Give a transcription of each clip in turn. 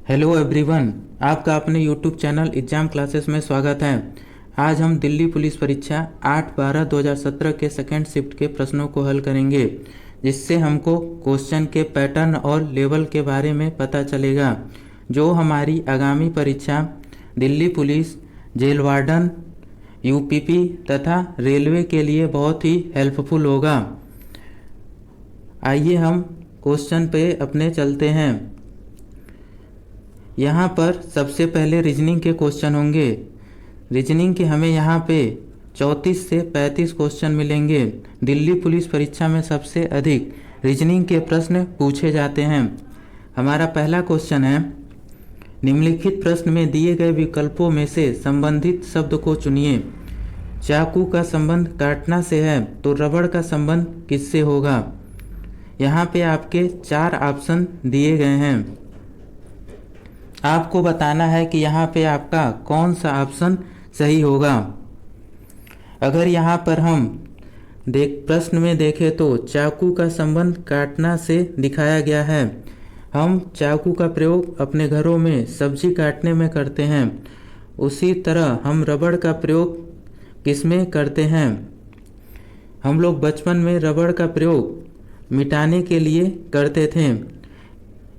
Hello everyone, आपका अपने YouTube channel exam classes में स्वागत है। आज हम दिल्ली पुलिस परीक्षा 8/12/2017 के सेकेंड शिफ्ट के प्रश्नों को हल करेंगे, जिससे हमको क्वेश्चन के पैटर्न और लेवल के बारे में पता चलेगा, जो हमारी आगामी परीक्षा Delhi police, jail warden, UPP तथा रेलवे के लिए बहुत ही हेल्पफुल होगा। आइए हम क्वेश्चन पे अपने चलते हैं। यहाँ पर सबसे पहले रीजनिंग के क्वेश्चन होंगे। रीजनिंग के हमें यहाँ पे 34 से 35 क्वेश्चन मिलेंगे। दिल्ली पुलिस परीक्षा में सबसे अधिक रीजनिंग के प्रश्न पूछे जाते हैं। हमारा पहला क्वेश्चन है, निम्नलिखित प्रश्न में दिए गए विकल्पों में से संबंधित शब्द को चुनिए। चाकू का संबंध काटना से है, तो रबड़ का संबंध किससे होगा? यहाँ पे आपके 4 ऑप्शन दिए गए हैं। आपको बताना है कि यहाँ पे आपका कौन सा ऑप्शन सही होगा। अगर यहाँ पर हम प्रश्न में देखें तो चाकू का संबंध काटना से दिखाया गया है। हम चाकू का प्रयोग अपने घरों में सब्जी काटने में करते हैं। उसी तरह हम रबड़ का प्रयोग किसमें करते हैं? हम लोग बचपन में रबड़ का प्रयोग मिटाने के लिए करते थे।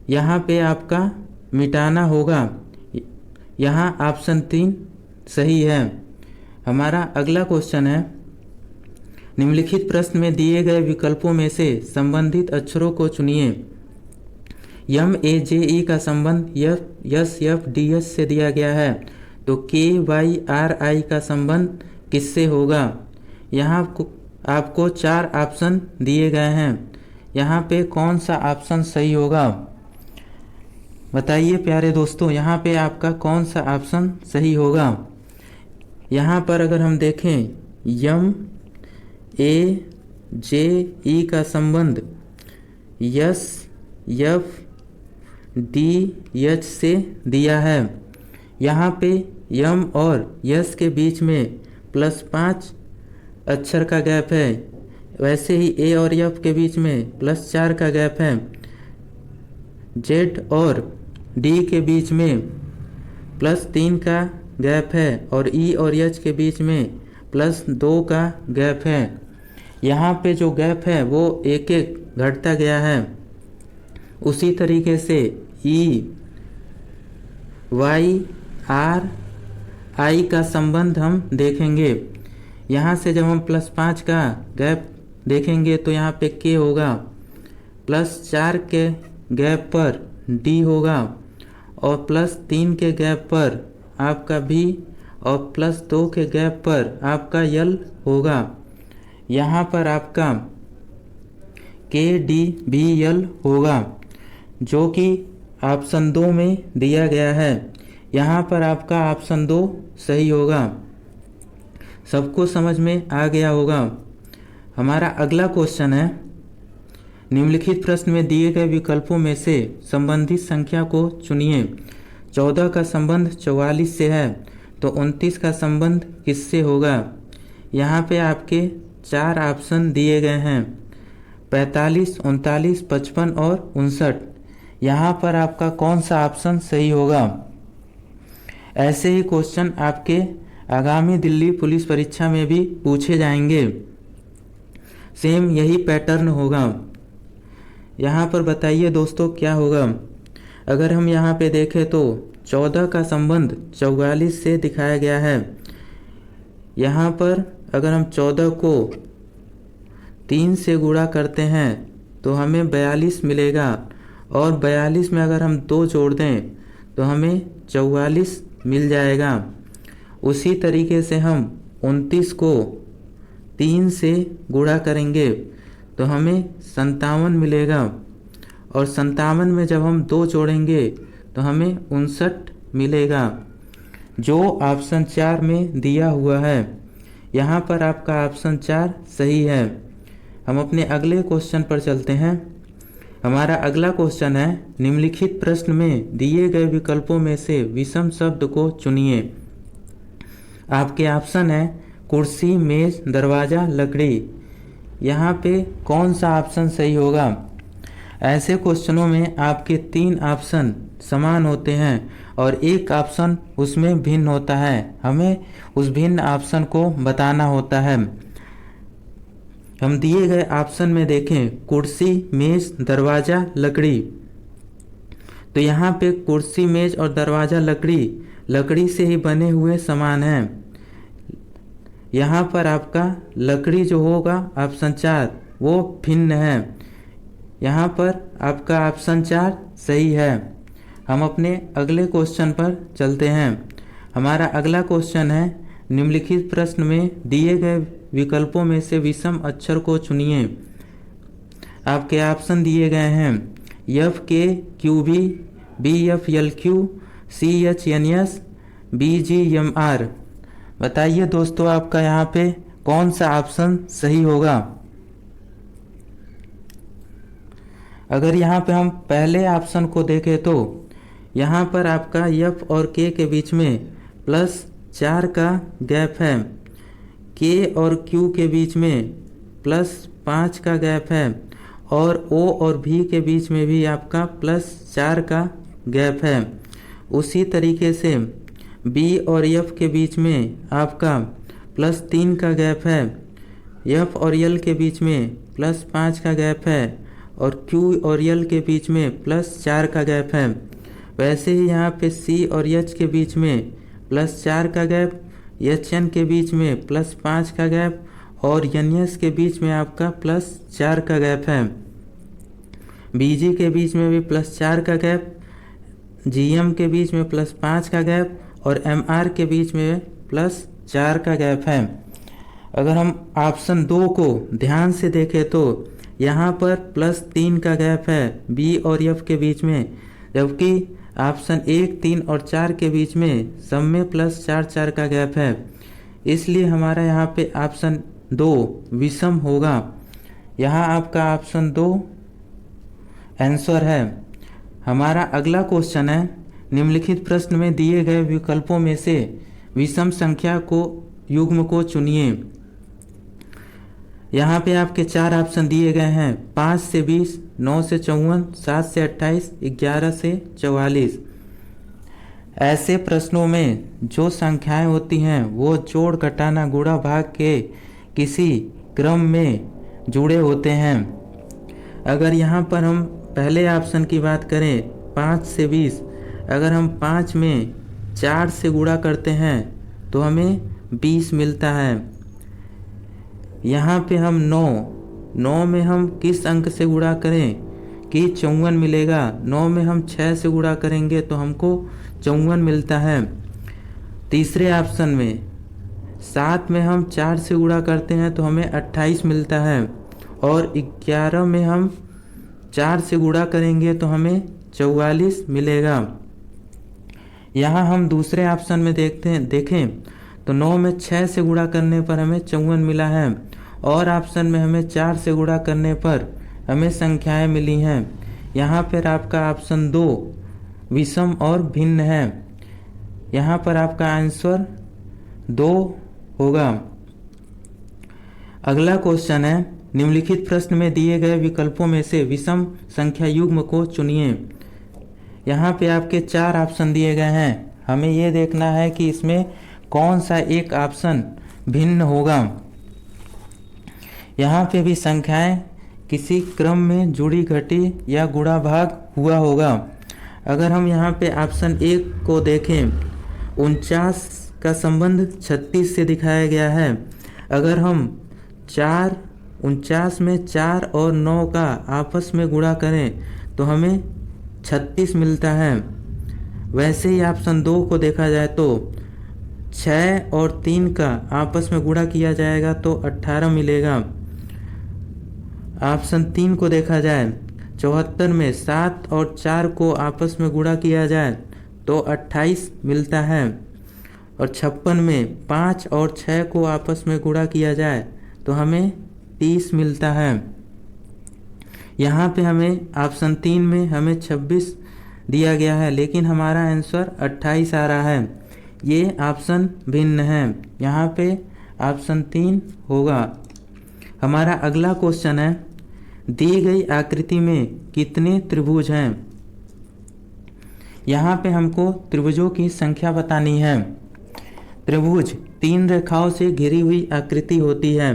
यहाँ पे आपका मिटाना होगा। यहाँ ऑप्शन 3 सही है। हमारा अगला क्वेश्चन है, निम्नलिखित प्रश्न में दिए गए विकल्पों में से संबंधित अक्षरों को चुनिए। यम ए जे ई का संबंध यस एफ डी एस से दिया गया है, तो के वाई आर आई का संबंध किससे होगा? यहाँ आपको 4 ऑप्शन दिए गए हैं। यहाँ पे कौन सा ऑप्शन सही होगा? बताइए प्यारे दोस्तों, यहाँ पे आपका कौन सा ऑप्शन सही होगा? यहाँ पर अगर हम देखें, यम ए जे ई का संबंध यस एफ डी एच से दिया है। यहाँ पे यम और यस के बीच में +5 अक्षर का गैप है। वैसे ही ए और एफ के बीच में +4 का गैप है। जेड और डी के बीच में +3 का गैप है और ई और एच के बीच में +2 का गैप है। यहाँ पे जो गैप है वो एक एक घटता गया है। उसी तरीके से ई वाई आर आई का संबंध हम देखेंगे। यहाँ से जब हम +5 का गैप देखेंगे तो यहाँ पे के होगा, +4 के गैप पर डी होगा और +3 के गैप पर आपका भी और +2 के गैप पर आपका यल होगा। यहाँ पर आपका के डी भी यल होगा, जो कि ऑप्शन 2 में दिया गया है। यहाँ पर आपका ऑप्शन 2 सही होगा। सबको समझ में आ गया होगा। हमारा अगला क्वेश्चन है, निम्नलिखित प्रश्न में दिए गए विकल्पों में से संबंधित संख्या को चुनिए। 14 का संबंध 44 से है, तो 29 का संबंध किससे होगा? यहाँ पे आपके 4 ऑप्शन दिए गए हैं, 45, 39, 55 और 59। यहाँ पर आपका कौन सा ऑप्शन सही होगा? ऐसे ही क्वेश्चन आपके आगामी दिल्ली पुलिस परीक्षा में भी पूछे जाएंगे। सेम यही पैटर्न होगा। यहाँ पर बताइए दोस्तों क्या होगा? अगर हम यहाँ पे देखें तो 14 का संबंध 44 से दिखाया गया है। यहाँ पर अगर हम 14 को 3 से गुणा करते हैं तो हमें 42 मिलेगा और 42 में अगर हम 2 जोड़ दें तो हमें 44 मिल जाएगा। उसी तरीके से हम 29 को 3 से गुणा करेंगे तो हमें 57 मिलेगा और 57 में जब हम 2 जोड़ेंगे तो हमें 59 मिलेगा, जो ऑप्शन 4 में दिया हुआ है। यहाँ पर आपका ऑप्शन 4 सही है। हम अपने अगले क्वेश्चन पर चलते हैं। हमारा अगला क्वेश्चन है, निम्नलिखित प्रश्न में दिए गए विकल्पों में से विषम शब्द को चुनिए। आपके ऑप्शन है कुर्सी, मेज, दरवाज़ा, लकड़ी। यहाँ पे कौन सा ऑप्शन सही होगा? ऐसे क्वेश्चनों में आपके 3 ऑप्शन समान होते हैं और एक ऑप्शन उसमें भिन्न होता है। हमें उस भिन्न ऑप्शन को बताना होता है। हम दिए गए ऑप्शन में देखें कुर्सी, मेज, दरवाज़ा, लकड़ी। तो यहाँ पे कुर्सी, मेज और दरवाज़ा लकड़ी से ही बने हुए सामान हैं। यहाँ पर आपका लकड़ी जो होगा ऑप्शन 4 वो भिन्न है। यहाँ पर आपका ऑप्शन 4 सही है। हम अपने अगले क्वेश्चन पर चलते हैं। हमारा अगला क्वेश्चन है निम्नलिखित प्रश्न में दिए गए विकल्पों में से विषम अक्षर को चुनिए। आपके ऑप्शन दिए गए हैं FKQB, BFLQ, CHNS, BGMR। बताइए दोस्तों आपका यहाँ पे कौन सा ऑप्शन सही होगा। अगर यहाँ पे हम पहले ऑप्शन को देखें तो यहाँ पर आपका F और K के बीच में +4 का गैप है, K और Q के बीच में +5 का गैप है और O और V के बीच में भी आपका +4 का गैप है। उसी तरीके से B और F के बीच में आपका +3 का गैप है, F और L के बीच में +5 का गैप है और Q और L के बीच में +4 का गैप है। वैसे ही यहाँ पे C और H के बीच में +4 का गैप, HN के बीच में +5 का गैप और NS के बीच में आपका +4 का गैप है। BG के बीच में भी +4 का गैप, GM के बीच में +5 का गैप और MR के बीच में +4 का गैप है। अगर हम ऑप्शन 2 को ध्यान से देखें तो यहाँ पर +3 का गैप है B और F के बीच में, जबकि ऑप्शन 1, 3 और 4 के बीच में सब में +4 का गैप है। इसलिए हमारा यहाँ पे ऑप्शन 2 विषम होगा। यहाँ आपका ऑप्शन 2 आंसर है। हमारा अगला क्वेश्चन है निम्नलिखित प्रश्न में दिए गए विकल्पों में से विषम संख्या को युग्म को चुनिए। यहाँ पे आपके 4 ऑप्शन दिए गए हैं 5 से 20, 9 से 54, 7 से 28, 11 से 44। ऐसे प्रश्नों में जो संख्याएं होती हैं वो जोड़, घटाना, गुणा, भाग के किसी क्रम में जुड़े होते हैं। अगर यहाँ पर हम पहले ऑप्शन की बात करें 5 से 20, अगर हम 5 में 4 से गुणा करते हैं तो हमें 20 मिलता है। यहाँ पे हम 9 में हम किस अंक से गुणा करें कि 54 मिलेगा। 9 में हम 6 से गुणा करेंगे तो हमको 54 मिलता है। तीसरे ऑप्शन में 7 में हम 4 से गुणा करते हैं तो हमें 28 मिलता है और 11 में हम 4 से गुणा करेंगे तो हमें 44 मिलेगा। यहाँ हम दूसरे ऑप्शन में देखें तो 9 में 6 से गुणा करने पर हमें 54 मिला है और ऑप्शन में हमें 4 से गुणा करने पर हमें संख्याएं मिली हैं। यहाँ पर आपका ऑप्शन 2 विषम और भिन्न है। यहाँ पर आपका आंसर 2 होगा। अगला क्वेश्चन है निम्नलिखित प्रश्न में दिए गए विकल्पों में से विषम संख्या युग्म को चुनिए। यहाँ पे आपके 4 ऑप्शन दिए गए हैं। हमें ये देखना है कि इसमें कौन सा एक ऑप्शन भिन्न होगा। यहाँ पे भी संख्याएं किसी क्रम में जुड़ी, घटी या गुणा भाग हुआ होगा। अगर हम यहाँ पे ऑप्शन 1 को देखें 49 का संबंध 36 से दिखाया गया है। अगर हम 49 में 4 और 9 का आपस में गुणा करें तो हमें 36 मिलता है। वैसे ही ऑप्शन 2 को देखा जाए तो 6 और 3 का आपस में गुणा किया जाएगा तो 18 मिलेगा। ऑप्शन 3 को देखा जाए 74 में 7 और 4 को आपस में गुणा किया जाए तो 28 मिलता है और 56 में 5 और 6 को आपस में गुणा किया जाए तो हमें 30 मिलता है। यहाँ पे हमें ऑप्शन 3 में हमें 26 दिया गया है लेकिन हमारा आंसर 28 आ रहा है। ये ऑप्शन भिन्न है। यहाँ पे ऑप्शन 3 होगा। हमारा अगला क्वेश्चन है दी गई आकृति में कितने त्रिभुज हैं। यहाँ पे हमको त्रिभुजों की संख्या बतानी है। त्रिभुज 3 रेखाओं से घिरी हुई आकृति होती है।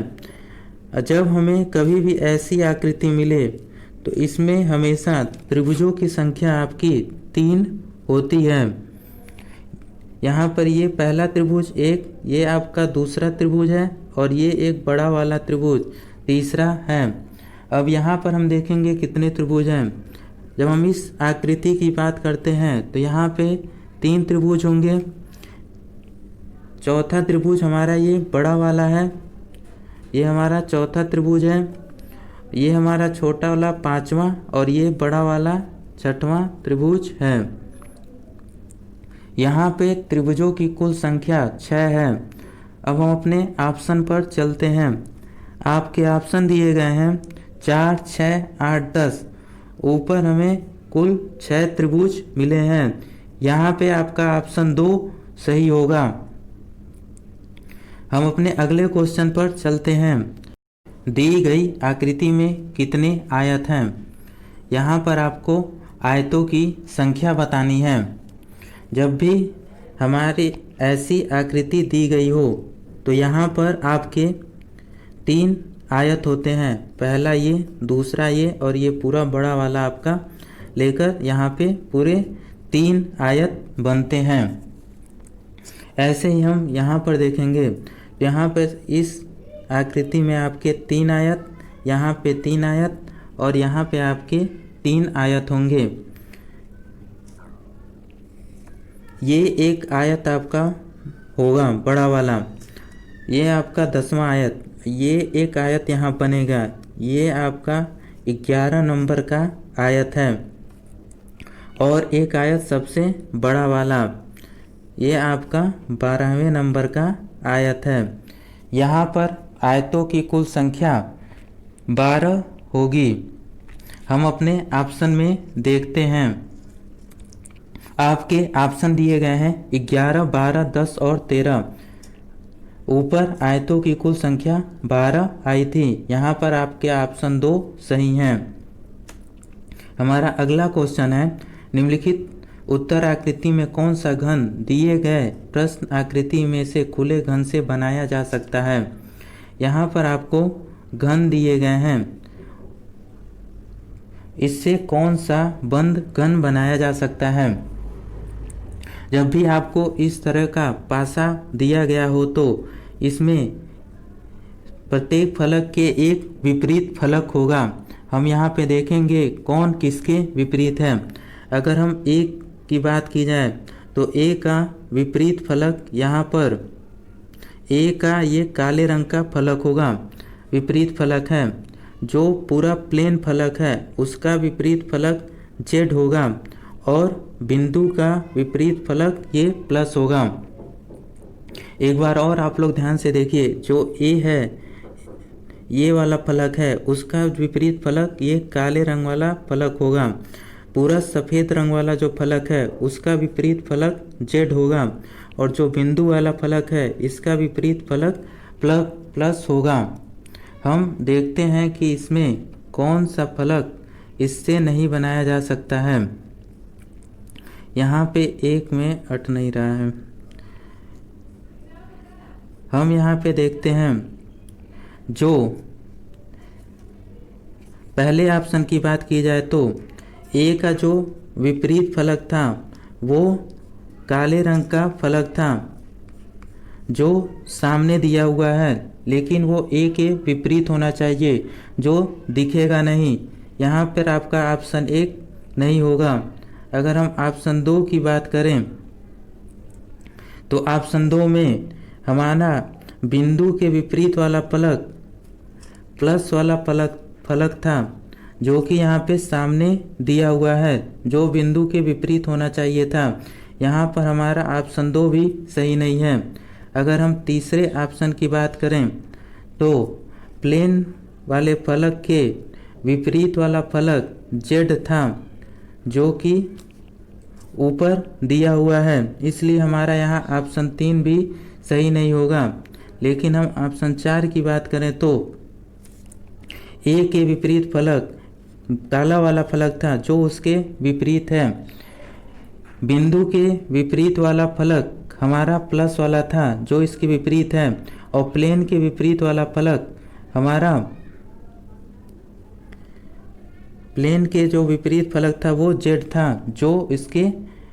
जब हमें कभी भी ऐसी आकृति मिले तो इसमें हमेशा त्रिभुजों की संख्या आपकी 3 होती है। यहाँ पर ये पहला त्रिभुज एक, ये आपका दूसरा त्रिभुज है और ये एक बड़ा वाला त्रिभुज तीसरा है। अब यहाँ पर हम देखेंगे कितने त्रिभुज हैं। जब हम इस आकृति की बात करते हैं तो यहाँ पे 3 त्रिभुज होंगे। चौथा त्रिभुज हमारा ये बड़ा वाला है, ये हमारा चौथा त्रिभुज है। ये हमारा छोटा वाला 5वां और ये बड़ा वाला 6वां त्रिभुज है। यहाँ पे त्रिभुजों की कुल संख्या 6 है। अब हम अपने ऑप्शन पर चलते हैं। आपके ऑप्शन दिए गए हैं 4, 6, 8, 10। ऊपर हमें कुल 6 त्रिभुज मिले हैं। यहाँ पे आपका ऑप्शन 2 सही होगा। हम अपने अगले क्वेश्चन पर चलते हैं। दी गई आकृति में कितने आयत हैं? यहाँ पर आपको आयतों की संख्या बतानी है। जब भी हमारी ऐसी आकृति दी गई हो तो यहाँ पर आपके 3 आयत होते हैं। पहला ये, दूसरा ये और ये पूरा बड़ा वाला आपका लेकर यहाँ पे पूरे 3 आयत बनते हैं। ऐसे ही हम यहाँ पर देखेंगे। यहाँ पर इस आकृति में आपके 3 आयत, यहाँ पे 3 आयत और यहाँ पे आपके 3 आयत होंगे। ये एक आयत आपका होगा बड़ा वाला, ये आपका 10वां आयत। ये एक आयत यहाँ बनेगा, ये आपका 11 नंबर का आयत है। और एक आयत सबसे बड़ा वाला, ये आपका 12वें नंबर का आयत है। यहाँ पर आयतों की कुल संख्या 12 होगी। हम अपने ऑप्शन में देखते हैं। आपके ऑप्शन दिए गए हैं 11, 12, 10 और 13। ऊपर आयतों की कुल संख्या 12 आई थी। यहाँ पर आपके ऑप्शन 2 सही हैं। हमारा अगला क्वेश्चन है, निम्नलिखित उत्तर आकृति में कौन सा घन दिए गए प्रश्न आकृति में से खुले घन से बनाया जा सकता है? यहाँ पर आपको घन दिए गए हैं, इससे कौन सा बंद घन बनाया जा सकता है? जब भी आपको इस तरह का पासा दिया गया हो तो इसमें प्रत्येक फलक के एक विपरीत फलक होगा। हम यहाँ पे देखेंगे कौन किसके विपरीत है। अगर हम एक की बात की जाए तो ए का विपरीत फलक यहाँ पर ए का ये काले रंग का फलक होगा, विपरीत फलक है। जो पूरा प्लेन फलक है उसका विपरीत फलक जेड होगा और बिंदु का विपरीत फलक ये प्लस होगा। एक बार और आप लोग ध्यान से देखिए, जो ए है ये वाला फलक है उसका विपरीत फलक ये काले रंग वाला फलक होगा। पूरा सफ़ेद रंग वाला जो फलक है उसका विपरीत फलक जेड होगा और जो बिंदु वाला फलक है इसका विपरीत फलक प्लस होगा। हम देखते हैं कि इसमें कौन सा फलक इससे नहीं बनाया जा सकता है। यहाँ पे एक में अट नहीं रहा है। हम यहाँ पे देखते हैं, जो पहले ऑप्शन की बात की जाए तो ए का जो विपरीत फलक था वो काले रंग का फलक था जो सामने दिया हुआ है, लेकिन वो ए के विपरीत होना चाहिए जो दिखेगा नहीं। यहाँ पर आपका ऑप्शन 1 नहीं होगा। अगर हम ऑप्शन 2 की बात करें तो ऑप्शन 2 में हमारा बिंदु के विपरीत वाला फलक प्लस वाला फलक था जो कि यहाँ पे सामने दिया हुआ है, जो बिंदु के विपरीत होना चाहिए था। यहाँ पर हमारा ऑप्शन 2 भी सही नहीं है। अगर हम तीसरे ऑप्शन की बात करें तो प्लेन वाले फलक के विपरीत वाला फलक जेड था जो कि ऊपर दिया हुआ है, इसलिए हमारा यहाँ ऑप्शन 3 भी सही नहीं होगा। लेकिन हम ऑप्शन 4 की बात करें तो ए के विपरीत फलक काला वाला फलक था जो उसके विपरीत है। बिंदु के विपरीत वाला फलक हमारा प्लस वाला था जो इसके विपरीत है, और प्लेन के विपरीत वाला फलक हमारा प्लेन के जो विपरीत फलक था वो जेड था जो इसके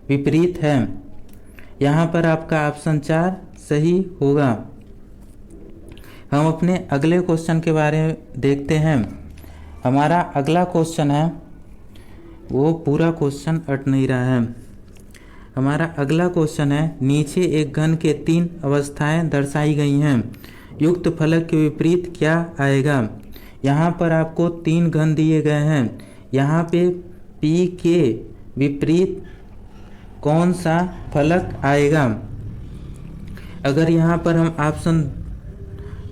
विपरीत है। यहाँ पर आपका ऑप्शन 4 सही होगा। हम अपने अगले क्वेश्चन के बारे में देखते हैं। हमारा अगला क्वेश्चन है, वो पूरा क्वेश्चन अट नहीं रहा है। हमारा अगला क्वेश्चन है, नीचे एक घन के 3 अवस्थाएं दर्शाई गई हैं, युक्त फलक के विपरीत क्या आएगा। यहाँ पर आपको 3 घन दिए गए हैं। यहाँ पे P के विपरीत कौन सा फलक आएगा। अगर यहाँ पर हम ऑप्शन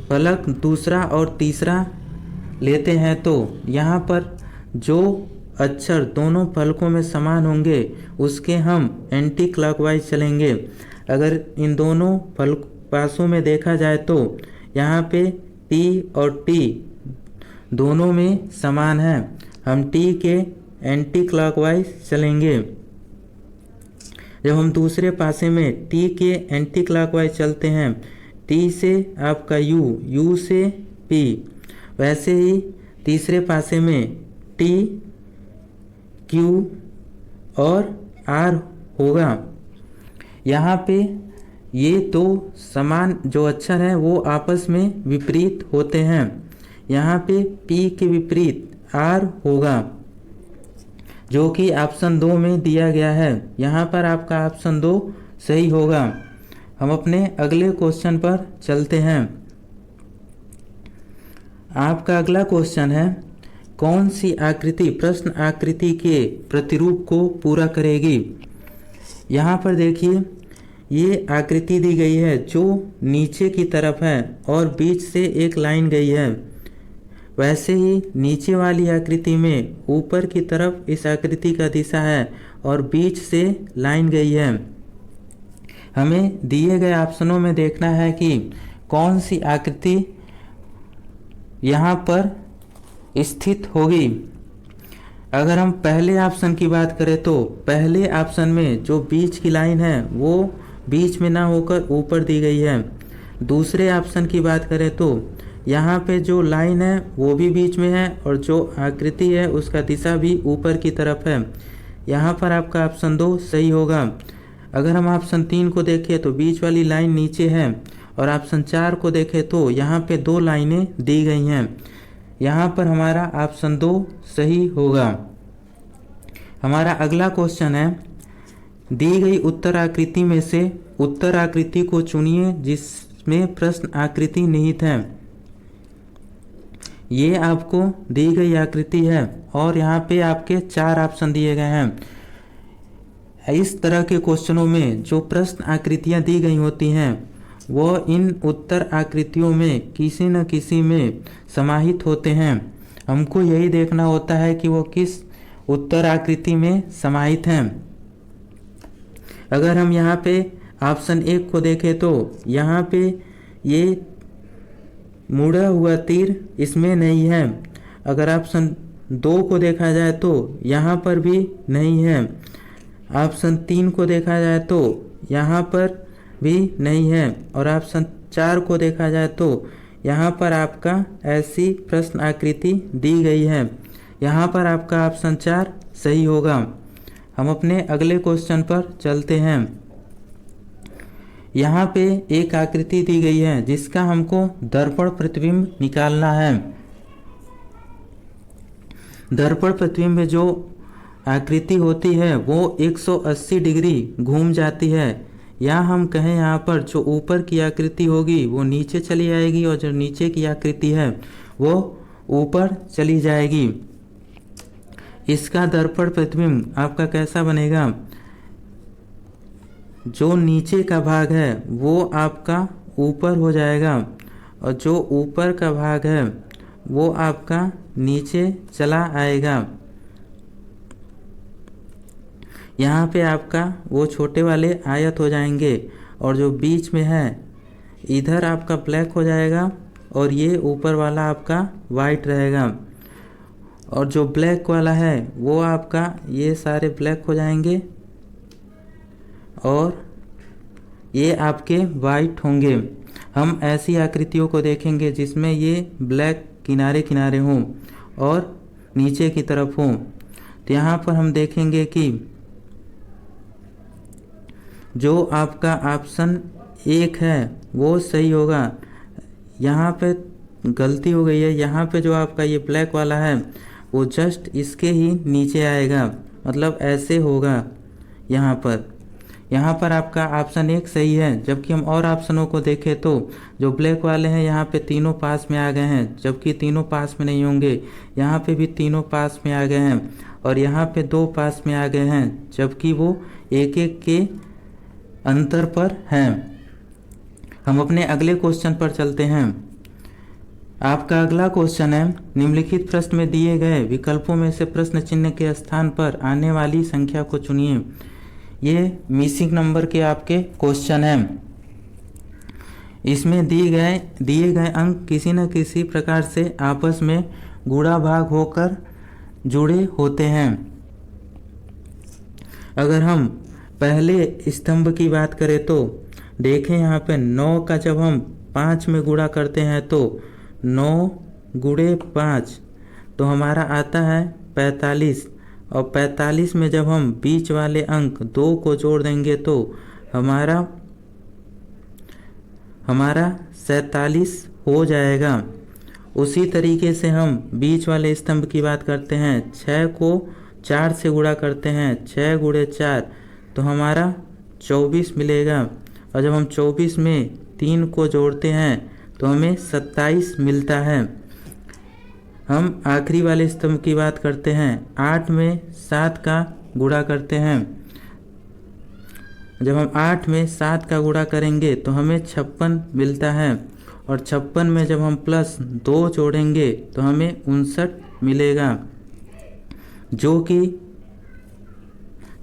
फलक दूसरा और तीसरा लेते हैं तो यहाँ पर जो अक्षर दोनों फलकों में समान होंगे उसके हम एंटी क्लॉकवाइज चलेंगे। अगर इन दोनों फलक पासों में देखा जाए तो यहाँ पे T और T दोनों में समान है, हम T के एंटी क्लॉकवाइज चलेंगे। जब हम दूसरे पासे में T के एंटी क्लॉकवाइज चलते हैं, T से आपका U, U से P, वैसे ही तीसरे पासे में T, Q और R होगा। यहाँ पे ये दो समान जो अक्षर हैं वो आपस में विपरीत होते हैं। यहाँ पे P के विपरीत R होगा जो कि ऑप्शन 2 में दिया गया है। यहाँ पर आपका ऑप्शन 2 सही होगा। हम अपने अगले क्वेश्चन पर चलते हैं। आपका अगला क्वेश्चन है, कौन सी आकृति प्रश्न आकृति के प्रतिरूप को पूरा करेगी। यहाँ पर देखिए ये आकृति दी गई है जो नीचे की तरफ है और बीच से एक लाइन गई है। वैसे ही नीचे वाली आकृति में ऊपर की तरफ इस आकृति का दिशा है और बीच से लाइन गई है। हमें दिए गए ऑप्शनों में देखना है कि कौन सी आकृति यहाँ पर स्थित होगी। अगर हम पहले ऑप्शन की बात करें तो पहले ऑप्शन में जो बीच की लाइन है वो बीच में ना होकर ऊपर दी गई है। दूसरे ऑप्शन की बात करें तो यहाँ पे जो लाइन है वो भी बीच में है और जो आकृति है उसका दिशा भी ऊपर की तरफ है। यहाँ पर आपका ऑप्शन 2 सही होगा। अगर हम ऑप्शन 3 को देखें तो बीच वाली लाइन नीचे है और ऑप्शन 4 को देखें तो यहाँ पे 2 लाइनें दी गई हैं। यहाँ पर हमारा ऑप्शन 2 सही होगा। हमारा अगला क्वेश्चन है, दी गई उत्तर आकृति में से उत्तर आकृति को चुनिए जिसमें प्रश्न आकृति निहित है। ये आपको दी गई आकृति है और यहाँ पे आपके 4 ऑप्शन दिए गए हैं। इस तरह के क्वेश्चनों में जो प्रश्न आकृतियाँ दी गई होती हैं वो इन उत्तर आकृतियों में किसी न किसी में समाहित होते हैं। हमको यही देखना होता है कि वो किस उत्तर आकृति में समाहित हैं। अगर हम यहाँ पे ऑप्शन 1 को देखें तो यहाँ पे ये मुड़ा हुआ तीर इसमें नहीं है। अगर ऑप्शन 2 को देखा जाए तो यहाँ पर भी नहीं है। ऑप्शन 3 को देखा जाए तो यहाँ पर भी नहीं है और ऑप्शन 4 को देखा जाए तो यहाँ पर आपका ऐसी प्रश्न आकृति दी गई है। यहाँ पर आपका ऑप्शन 4 सही होगा। हम अपने अगले क्वेश्चन पर चलते हैं। यहाँ पे एक आकृति दी गई है जिसका हमको दर्पण प्रतिबिंब निकालना है। दर्पण प्रतिबिंब में जो आकृति होती है वो 180 डिग्री घूम जाती है, या हम कहें यहाँ पर जो ऊपर की आकृति होगी वो नीचे चली आएगी और जो नीचे की आकृति है वो ऊपर चली जाएगी। इसका दर्पण प्रतिबिंब आपका कैसा बनेगा, जो नीचे का भाग है वो आपका ऊपर हो जाएगा और जो ऊपर का भाग है वो आपका नीचे चला आएगा। यहाँ पे आपका वो छोटे वाले आयत हो जाएंगे और जो बीच में है इधर आपका ब्लैक हो जाएगा और ये ऊपर वाला आपका वाइट रहेगा और जो ब्लैक वाला है वो आपका ये सारे ब्लैक हो जाएंगे और ये आपके वाइट होंगे। हम ऐसी आकृतियों को देखेंगे जिसमें ये ब्लैक किनारे किनारे हों और नीचे की तरफ हों। तो यहाँ पर हम देखेंगे कि जो आपका ऑप्शन 1 है वो सही होगा। यहाँ पे गलती हो गई है, यहाँ पे जो आपका ये ब्लैक वाला है वो जस्ट इसके ही नीचे आएगा, मतलब ऐसे होगा। यहाँ पर आपका ऑप्शन 1 सही है। जबकि हम और ऑप्शनों को देखें तो जो ब्लैक वाले हैं यहाँ पे तीनों पास में आ गए हैं, जबकि तीनों पास में नहीं होंगे। यहाँ पे भी तीनों पास में आ गए हैं और यहाँ पे 2 पास में आ गए हैं, जबकि वो एक एक के अंतर पर हैं। हम अपने अगले क्वेश्चन पर चलते हैं। आपका अगला क्वेश्चन है, निम्नलिखित प्रश्न में दिए गए विकल्पों में से प्रश्न चिन्ह के स्थान पर आने वाली संख्या को चुनिए। ये मिसिंग नंबर के आपके क्वेश्चन हैं। इसमें दिए गए अंक किसी न किसी प्रकार से आपस में गुणा भाग होकर जुड़े होते हैं। अगर हम पहले स्तंभ की बात करें तो देखें, यहाँ पे 9 का जब हम 5 में गुणा करते हैं तो 9 गुणे 5 तो हमारा आता है 45, और 45 में जब हम बीच वाले अंक 2 को जोड़ देंगे तो हमारा 47 हो जाएगा। उसी तरीके से हम बीच वाले स्तंभ की बात करते हैं, 6 को 4 से गुणा करते हैं, 6 गुणे 4 तो हमारा 24 मिलेगा, और जब हम 24 में 3 को जोड़ते हैं तो हमें 27 मिलता है। हम आखिरी वाले स्तंभ की बात करते हैं, 8 में 7 का गुणा करते हैं। जब हम 8 में 7 का गुणा करेंगे तो हमें 56 मिलता है, और 56 में जब हम प्लस 2 जोड़ेंगे तो हमें 59 मिलेगा, जो कि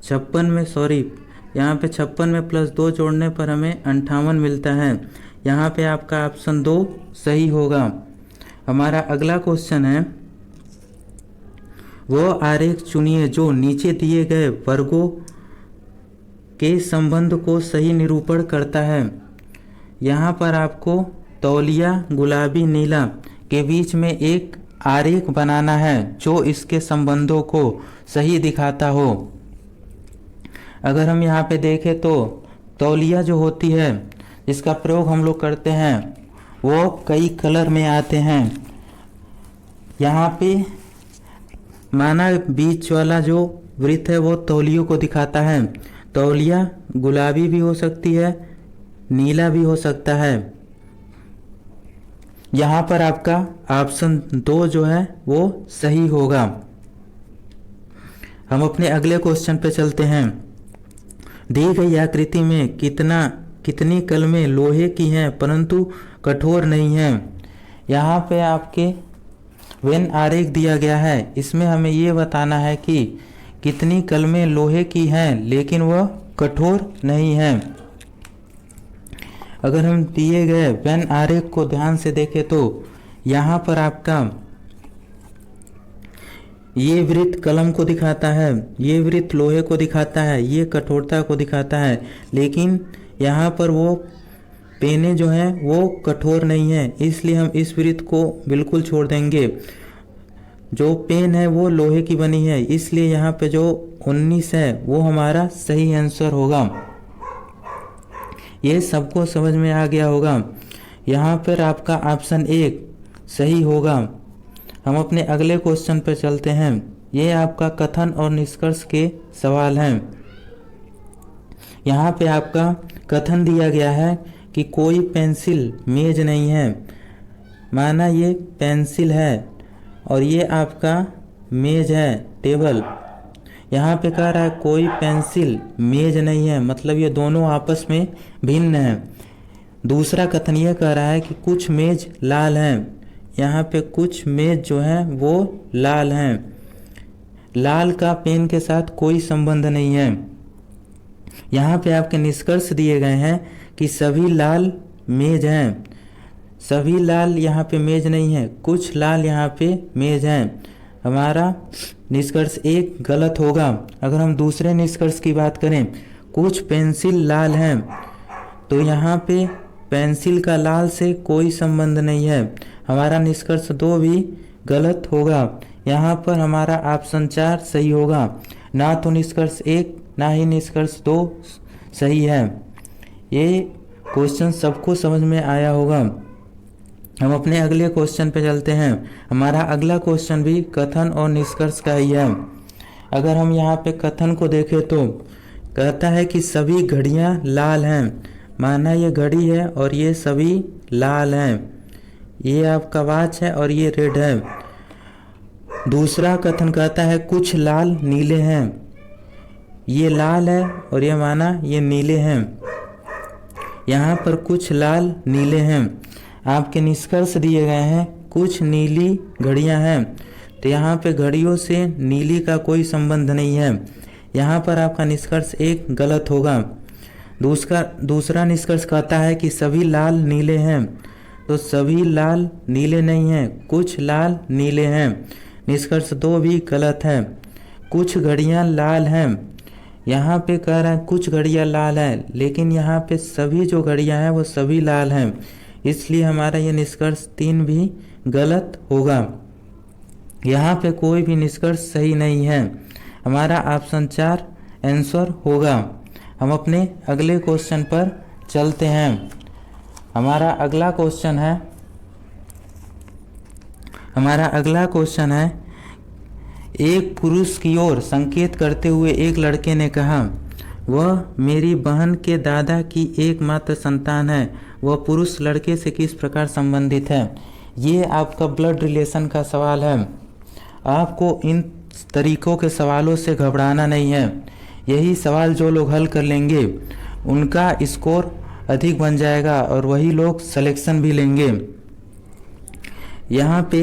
56 में प्लस 2 जोड़ने पर हमें 58 मिलता है। यहाँ पे आपका ऑप्शन 2 सही होगा। हमारा अगला क्वेश्चन है, वो आरेख चुनिए जो नीचे दिए गए वर्गों के संबंध को सही निरूपण करता है। यहाँ पर आपको तौलिया गुलाबी नीला के बीच में एक आरेख बनाना है जो इसके संबंधों को सही दिखाता हो। अगर हम यहाँ पे देखें तो तौलिया जो होती है जिसका प्रयोग हम लोग करते हैं वो कई कलर में आते हैं। यहाँ पे माना बीच वाला जो वृत्त है वो तौलियों को दिखाता है। तौलिया गुलाबी भी हो सकती है, नीला भी हो सकता है। यहाँ पर आपका ऑप्शन 2 जो है वो सही होगा। हम अपने अगले क्वेश्चन पे चलते हैं। दी गई आकृति में कितनी कलमें लोहे की हैं परंतु कठोर नहीं हैं। यहाँ पे आपके वेन आरेख दिया गया है, इसमें हमें ये बताना है कि कितनी कलमें लोहे की हैं लेकिन वह कठोर नहीं हैं। अगर हम दिए गए वेन आरेख को ध्यान से देखें तो यहाँ पर आपका ये वृत्त कलम को दिखाता है, ये वृत्त लोहे को दिखाता है, ये कठोरता को दिखाता है, लेकिन यहाँ पर वो पेने जो हैं वो कठोर नहीं है, इसलिए हम इस वृत्त को बिल्कुल छोड़ देंगे। जो पेन है वो लोहे की बनी है, इसलिए यहाँ पे जो 19 है वो हमारा सही आंसर होगा। ये सबको समझ में आ गया होगा। यहाँ पर आपका ऑप्शन 1 सही होगा। हम अपने अगले क्वेश्चन पर चलते हैं। ये आपका कथन और निष्कर्ष के सवाल हैं। यहाँ पे आपका कथन दिया गया है कि कोई पेंसिल मेज नहीं है। माना ये पेंसिल है और ये आपका मेज है, टेबल। यहाँ पे कह रहा है कोई पेंसिल मेज नहीं है, मतलब ये दोनों आपस में भिन्न हैं। दूसरा कथन ये कह रहा है कि कुछ मेज लाल हैं। यहाँ पे कुछ मेज जो हैं वो लाल हैं। लाल का पेन के साथ कोई संबंध नहीं है। यहाँ पे आपके निष्कर्ष दिए गए हैं कि सभी लाल मेज हैं। सभी लाल यहाँ पे मेज नहीं है, कुछ लाल यहाँ पे मेज हैं। हमारा निष्कर्ष 1 गलत होगा। अगर हम दूसरे निष्कर्ष की बात करें, कुछ पेंसिल लाल हैं, तो यहाँ पे पेंसिल का लाल से कोई संबंध नहीं है। हमारा निष्कर्ष 2 भी गलत होगा। यहाँ पर हमारा ऑप्शन 4 सही होगा। ना तो निष्कर्ष 1 ना ही निष्कर्ष 2 सही है। ये क्वेश्चन सबको समझ में आया होगा। हम अपने अगले क्वेश्चन पे चलते हैं। हमारा अगला क्वेश्चन भी कथन और निष्कर्ष का ही है। अगर हम यहाँ पे कथन को देखें तो कहता है कि सभी घड़ियाँ लाल हैं। माना ये घड़ी है और ये सभी लाल हैं। ये आपका वॉच है और ये रेड है। दूसरा कथन कहता है कुछ लाल नीले हैं। ये लाल है और ये माना ये नीले हैं। यहाँ पर कुछ लाल नीले हैं। आपके निष्कर्ष दिए गए हैं कुछ नीली घड़ियाँ हैं, तो यहाँ पे घड़ियों से नीली का कोई संबंध नहीं है। यहाँ पर आपका निष्कर्ष 1 गलत होगा। दूसरा निष्कर्ष कहता है कि सभी लाल नीले हैं, तो सभी लाल नीले नहीं हैं, कुछ लाल नीले हैं। निष्कर्ष 2 भी गलत है। कुछ घड़ियाँ लाल हैं, यहाँ पे कह रहा है कुछ घड़ियाँ लाल हैं, लेकिन यहाँ पे सभी जो घड़ियाँ हैं वो सभी लाल हैं, इसलिए हमारा ये निष्कर्ष 3 भी गलत होगा। यहाँ पे कोई भी निष्कर्ष सही नहीं है। हमारा ऑप्शन 4 आंसर होगा। हम अपने अगले क्वेश्चन पर चलते हैं। हमारा अगला क्वेश्चन है एक पुरुष की ओर संकेत करते हुए एक लड़के ने कहा, वह मेरी बहन के दादा की एकमात्र संतान है। वह पुरुष लड़के से किस प्रकार संबंधित है। ये आपका ब्लड रिलेशन का सवाल है। आपको इन तरीकों के सवालों से घबराना नहीं है। यही सवाल जो लोग हल कर लेंगे उनका स्कोर अधिक बन जाएगा और वही लोग सिलेक्शन भी लेंगे। यहाँ पे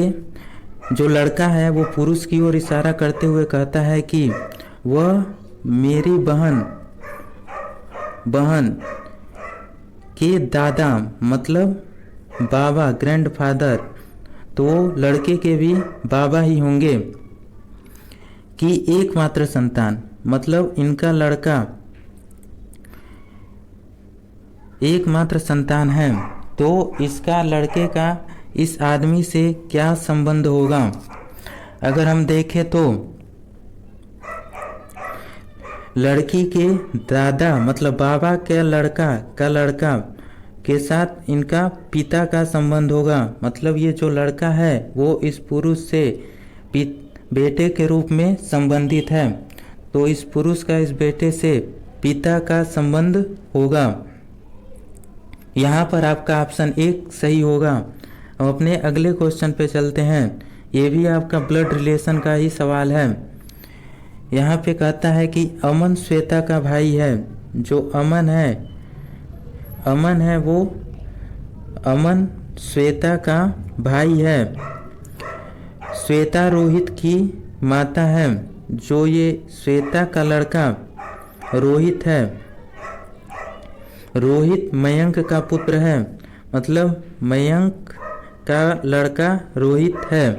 जो लड़का है वो पुरुष की ओर इशारा करते हुए कहता है कि वह मेरी बहन के दादा मतलब बाबा ग्रैंडफादर, तो लड़के के भी बाबा ही होंगे, की एकमात्र संतान मतलब इनका लड़का एकमात्र संतान है। तो इसका लड़के का इस आदमी से क्या संबंध होगा। अगर हम देखें तो लड़की के दादा मतलब बाबा के लड़का के साथ इनका पिता का संबंध होगा। मतलब ये जो लड़का है वो इस पुरुष से बेटे के रूप में संबंधित है, तो इस पुरुष का इस बेटे से पिता का संबंध होगा। यहाँ पर आपका ऑप्शन 1 सही होगा। हम अपने अगले क्वेश्चन पे चलते हैं। ये भी आपका ब्लड रिलेशन का ही सवाल है। यहाँ पे कहता है कि अमन श्वेता का भाई है। जो अमन है वो अमन श्वेता का भाई है। श्वेता रोहित की माता है। जो ये श्वेता का लड़का रोहित है, रोहित मयंक का पुत्र है। मतलब मयंक का लड़का रोहित है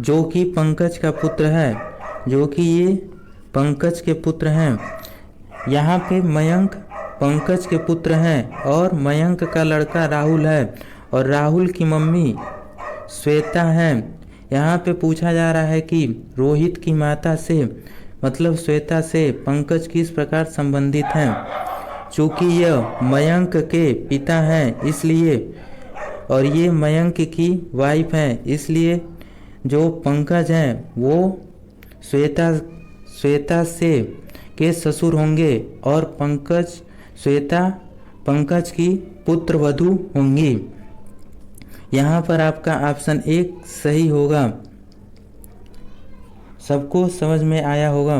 जो कि पंकज का पुत्र है, जो कि ये पंकज के पुत्र हैं। यहाँ पे मयंक पंकज के पुत्र हैं और मयंक का लड़का राहुल है और राहुल की मम्मी श्वेता है। यहाँ पे पूछा जा रहा है कि रोहित की माता से मतलब श्वेता से पंकज किस प्रकार संबंधित हैं। चूँकि यह मयंक के पिता हैं इसलिए, और ये मयंक की वाइफ है, इसलिए जो पंकज हैं वो श्वेता से के ससुर होंगे और श्वेता पंकज की पुत्र वधू होंगी। यहाँ पर आपका ऑप्शन 1 सही होगा। सबको समझ में आया होगा।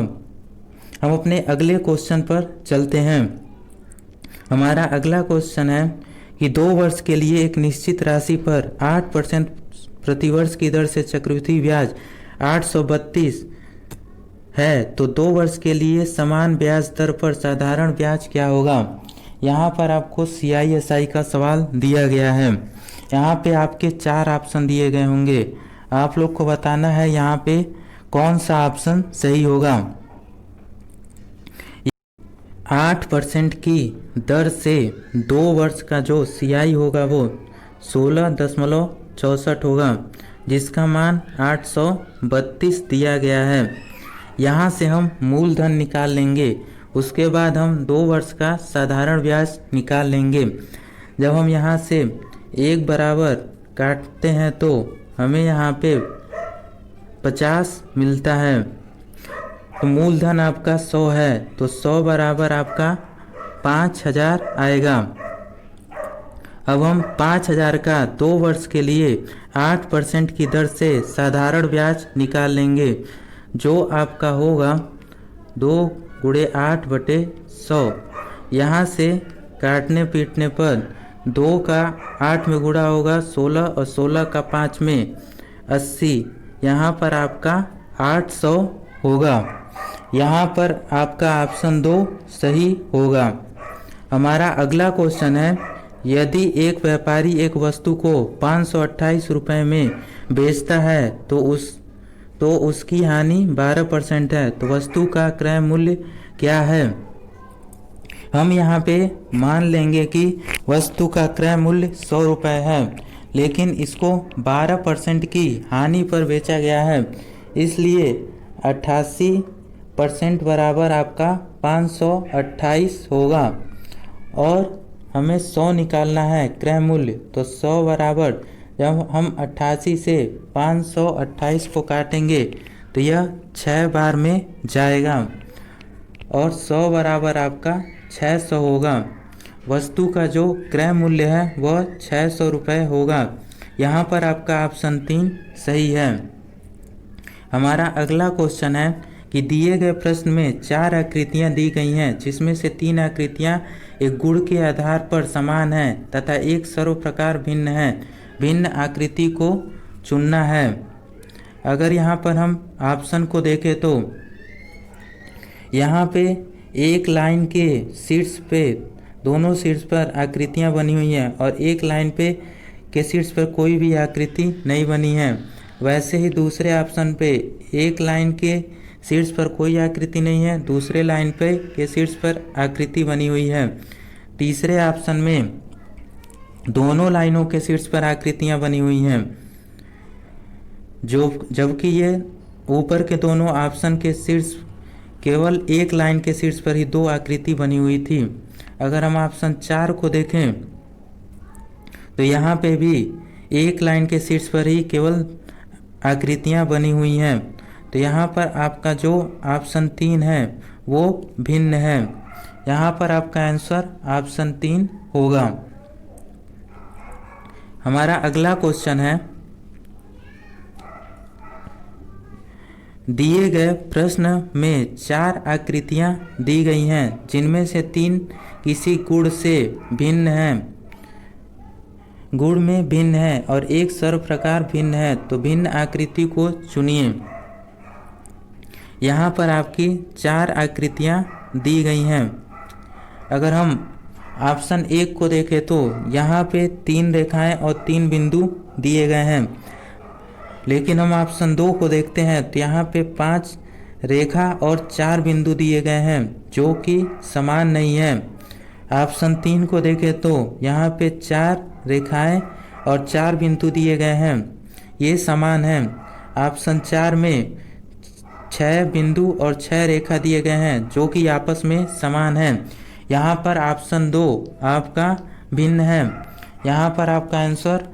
हम अपने अगले क्वेश्चन पर चलते हैं। हमारा अगला क्वेश्चन है कि 2 वर्ष के लिए एक निश्चित राशि पर 8% प्रतिवर्ष की दर से चक्रवृद्धि ब्याज 832 है, तो 2 वर्ष के लिए समान ब्याज दर पर साधारण ब्याज क्या होगा। यहाँ पर आपको CISI का सवाल दिया गया है। यहाँ पे आपके 4 ऑप्शन दिए गए होंगे। आप लोग को बताना है यहाँ पे कौन सा ऑप्शन सही होगा। 8% की दर से 2 वर्ष का जो CI होगा वो 16.64 होगा, जिसका मान 832 दिया गया है। यहाँ से हम मूलधन निकाल लेंगे, उसके बाद हम 2 वर्ष का साधारण ब्याज निकाल लेंगे। जब हम यहाँ से 1 बराबर काटते हैं तो हमें यहाँ पे 50 मिलता है। तो मूलधन आपका 100 है, तो 100 बराबर आपका 5000 आएगा। अब हम 5000 का 2 वर्ष के लिए 8% की दर से साधारण ब्याज निकाल लेंगे, जो आपका होगा 2 × 8/100। यहाँ से काटने पीटने पर 2 का 8 में गुणा होगा 16 और 16 का 5 में 80। यहाँ पर आपका 800 होगा। यहाँ पर आपका ऑप्शन 2 सही होगा। हमारा अगला क्वेश्चन है, यदि एक व्यापारी एक वस्तु को 528 रुपये में बेचता है तो उसकी हानि 12% है, तो वस्तु का क्रय मूल्य क्या है? हम यहाँ पे मान लेंगे कि वस्तु का क्रय मूल्य 100 रुपये है, लेकिन इसको 12% की हानि पर बेचा गया है, इसलिए 88% बराबर आपका 528 होगा। और हमें 100 निकालना है क्रय मूल्य, तो 100 बराबर जब हम 88 से 528 को काटेंगे तो यह 6 बार में जाएगा और 100 बराबर आपका 600 होगा। वस्तु का जो क्रय मूल्य है वह 600 रुपये होगा। यहाँ पर आपका ऑप्शन 3 सही है। हमारा अगला क्वेश्चन है कि दिए गए प्रश्न में 4 आकृतियाँ दी गई हैं, जिसमें से 3 आकृतियाँ एक गुण के आधार पर समान हैं तथा एक सर्व प्रकार भिन्न है। भिन्न आकृति को चुनना है। अगर यहाँ पर हम ऑप्शन को देखें तो यहाँ पे एक लाइन के शीर्ष पे दोनों शीर्ष पर आकृतियाँ बनी हुई हैं और एक लाइन पे के शीर्ष पर कोई भी आकृति नहीं बनी है। वैसे ही दूसरे ऑप्शन पे एक लाइन के शीर्ष पर कोई आकृति नहीं है, दूसरे लाइन पे के शीर्ष पर आकृति बनी हुई है। तीसरे ऑप्शन में दोनों लाइनों के शीर्ष पर आकृतियां बनी हुई हैं, जबकि ये ऊपर के दोनों ऑप्शन के शीर्ष केवल एक लाइन के शीर्ष पर ही 2 आकृति बनी हुई थी। अगर हम ऑप्शन 4 को देखें तो यहाँ पे भी एक लाइन के शीर्ष पर ही केवल आकृतियाँ बनी हुई हैं, तो यहाँ पर आपका जो ऑप्शन 3 है वो भिन्न है। यहाँ पर आपका आंसर ऑप्शन 3 होगा। हमारा अगला क्वेश्चन है, दिए गए प्रश्न में 4 आकृतियाँ दी गई हैं, जिनमें से 3 किसी गुण से भिन्न हैं, गुण में भिन्न है और एक सर्व प्रकार भिन्न है, तो भिन्न आकृति को चुनिए। यहाँ पर आपकी 4 आकृतियाँ दी गई हैं। अगर हम ऑप्शन 1 को देखें तो यहाँ पे 3 रेखाएं और 3 बिंदु दिए गए हैं, लेकिन हम ऑप्शन 2 को देखते हैं तो यहाँ पे 5 रेखा और 4 बिंदु दिए गए हैं, जो कि समान नहीं है। ऑप्शन 3 को देखें तो यहाँ पे 4 रेखाएं और 4 बिंदु दिए गए हैं, ये समान हैं। ऑप्शन 4 में 6 बिंदु और 6 रेखा दिए गए हैं, जो कि आपस में समान हैं। यहाँ पर ऑप्शन 2 आपका भिन्न है। यहाँ पर आपका आंसर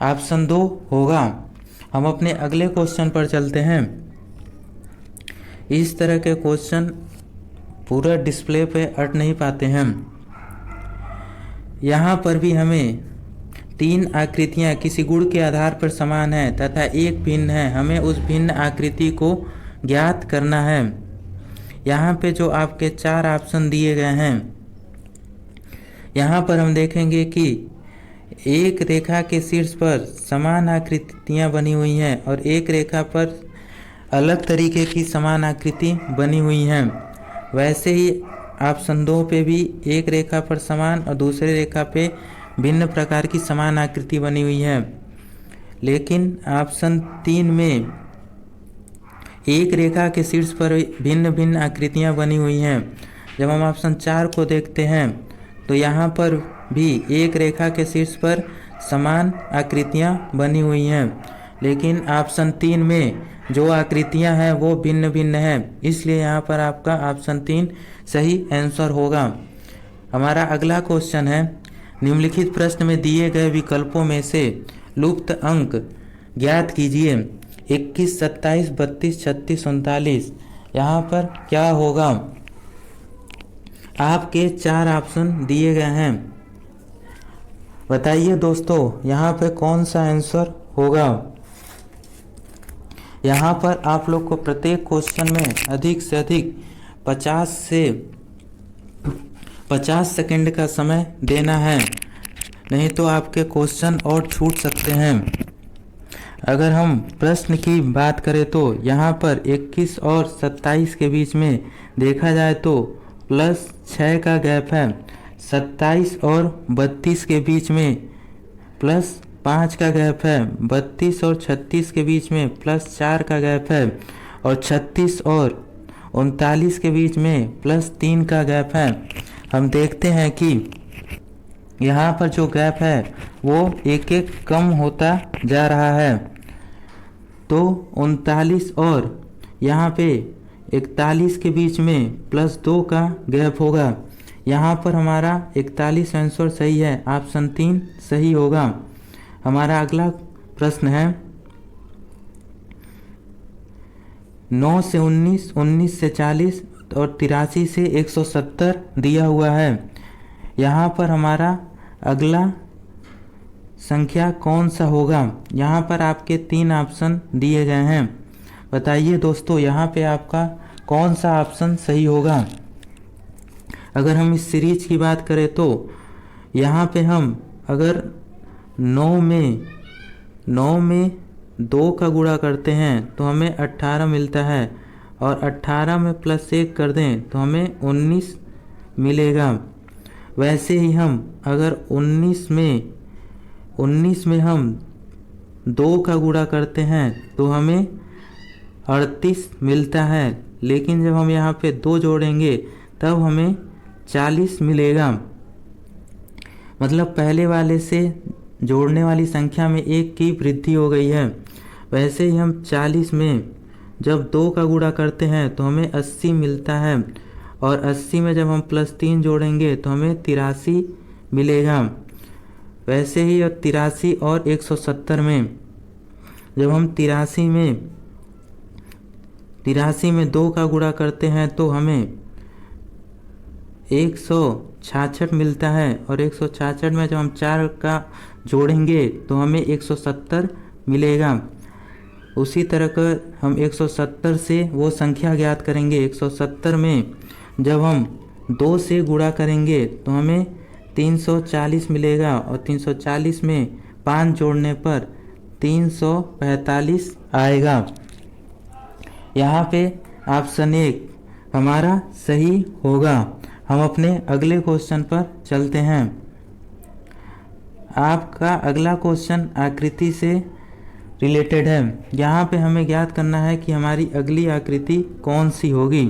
ऑप्शन 2 होगा। हम अपने अगले क्वेश्चन पर चलते हैं। इस तरह के क्वेश्चन पूरा डिस्प्ले पे अट नहीं पाते हैं। यहाँ पर भी हमें 3 आकृतियाँ किसी गुण के आधार पर समान है तथा एक भिन्न है। हमें उस भिन्न आकृति को ज्ञात करना है। यहाँ पे जो आपके 4 ऑप्शन दिए गए हैं, यहाँ पर हम देखेंगे कि एक रेखा के शीर्ष पर समान आकृतियाँ बनी हुई हैं और एक रेखा पर अलग तरीके की समान आकृति बनी हुई हैं। वैसे ही ऑप्शन 2 पे भी एक रेखा पर समान और दूसरे रेखा पे भिन्न प्रकार की समान आकृति बनी हुई है, लेकिन ऑप्शन 3 में एक रेखा के शीर्ष पर भिन्न भिन्न आकृतियाँ बनी हुई हैं। जब हम ऑप्शन 4 को देखते हैं तो यहाँ पर भी एक रेखा के शीर्ष पर समान आकृतियाँ बनी हुई हैं, लेकिन ऑप्शन 3 में जो आकृतियाँ हैं वो भिन्न भिन्न हैं, इसलिए यहाँ पर आपका ऑप्शन 3 सही आंसर होगा। हमारा अगला क्वेश्चन है, निम्नलिखित प्रश्न में दिए गए विकल्पों में से लुप्त अंक ज्ञात कीजिए। 21, 27, 32, 36, 39। यहाँ पर क्या होगा? आपके 4 ऑप्शन दिए गए हैं, बताइए दोस्तों यहाँ पे कौन सा आंसर होगा। यहाँ पर आप लोग को प्रत्येक क्वेश्चन में अधिक से अधिक 50 सेकंड का समय देना है, नहीं तो आपके क्वेश्चन और छूट सकते हैं। अगर हम प्रश्न की बात करें तो यहाँ पर 21 और 27 के बीच में देखा जाए तो +6 का गैप है। 27 और 32 के बीच में +5 का गैप है। 32 और 36 के बीच में +4 का गैप है और 36 और 39 के बीच में +3 का गैप है। हम देखते हैं कि यहाँ पर जो गैप है वो एक एक कम होता जा रहा है। तो 39 और यहाँ पे 41 के बीच में +2 का गैप होगा। यहाँ पर हमारा 41 आंसर सही है, ऑप्शन 3 सही होगा। हमारा अगला प्रश्न है, 9 से 19, 19 से 40 और 83 से 170 दिया हुआ है। यहाँ पर हमारा अगला संख्या कौन सा होगा? यहाँ पर आपके 3 ऑप्शन दिए गए हैं, बताइए दोस्तों यहाँ पे आपका कौन सा ऑप्शन सही होगा। अगर हम इस सीरीज की बात करें तो यहाँ पे हम अगर 9 में 2 का गुणा करते हैं तो हमें 18 मिलता है और 18 में +1 कर दें तो हमें 19 मिलेगा। वैसे ही हम अगर 19 में हम 2 का गुणा करते हैं तो हमें 38 मिलता है, लेकिन जब हम यहाँ पे 2 जोड़ेंगे तब हमें 40 मिलेगा। मतलब पहले वाले से जोड़ने वाली संख्या में 1 की वृद्धि हो गई है। वैसे ही हम 40 में जब 2 का गुणा करते हैं तो हमें 80 मिलता है और 80 में जब हम +3 जोड़ेंगे तो हमें 83 मिलेगा। वैसे ही 83 और 170 में जब हम 83 में 2 का गुणा करते हैं तो हमें 166 मिलता है और 166 में जब हम 4 का जोड़ेंगे तो हमें 170 मिलेगा। उसी तरह कर हम 170 से वो संख्या ज्ञात करेंगे। 170 में जब हम 2 से गुणा करेंगे तो हमें 340 मिलेगा और 340 में 5 जोड़ने पर 345 आएगा। यहाँ पे ऑप्शन 1 हमारा सही होगा। हम अपने अगले क्वेश्चन पर चलते हैं। आपका अगला क्वेश्चन आकृति से रिलेटेड है। यहाँ पे हमें ज्ञात करना है कि हमारी अगली आकृति कौन सी होगी।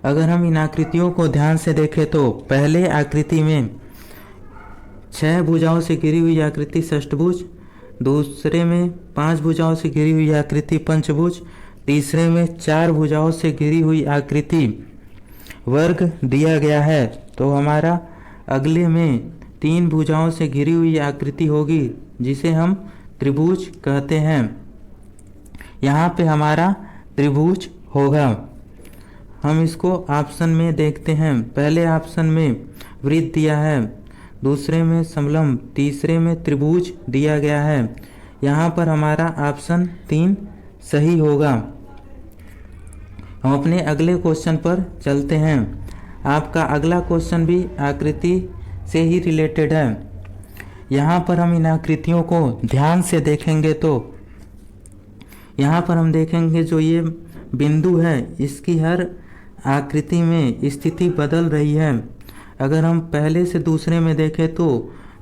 अगर हम इन आकृतियों को ध्यान से देखें तो पहले आकृति में 6 भुजाओं से घिरी हुई आकृति षष्ठभुज, दूसरे में 5 भुजाओं से घिरी हुई आकृति पंचभुज, तीसरे में 4 भुजाओं से घिरी हुई आकृति वर्ग दिया गया है। तो हमारा अगले में 3 भुजाओं से घिरी हुई आकृति होगी जिसे हम त्रिभुज कहते हैं। यहाँ पे हमारा त्रिभुज होगा। हम इसको ऑप्शन में देखते हैं। पहले ऑप्शन में वृत्त दिया है, दूसरे में समलंब, तीसरे में त्रिभुज दिया गया है। यहाँ पर हमारा ऑप्शन 3 सही होगा। हम अपने अगले क्वेश्चन पर चलते हैं। आपका अगला क्वेश्चन भी आकृति से ही रिलेटेड है। यहाँ पर हम इन आकृतियों को ध्यान से देखेंगे तो यहाँ पर हम देखेंगे जो ये बिंदु है इसकी हर आकृति में स्थिति बदल रही है। अगर हम पहले से दूसरे में देखें तो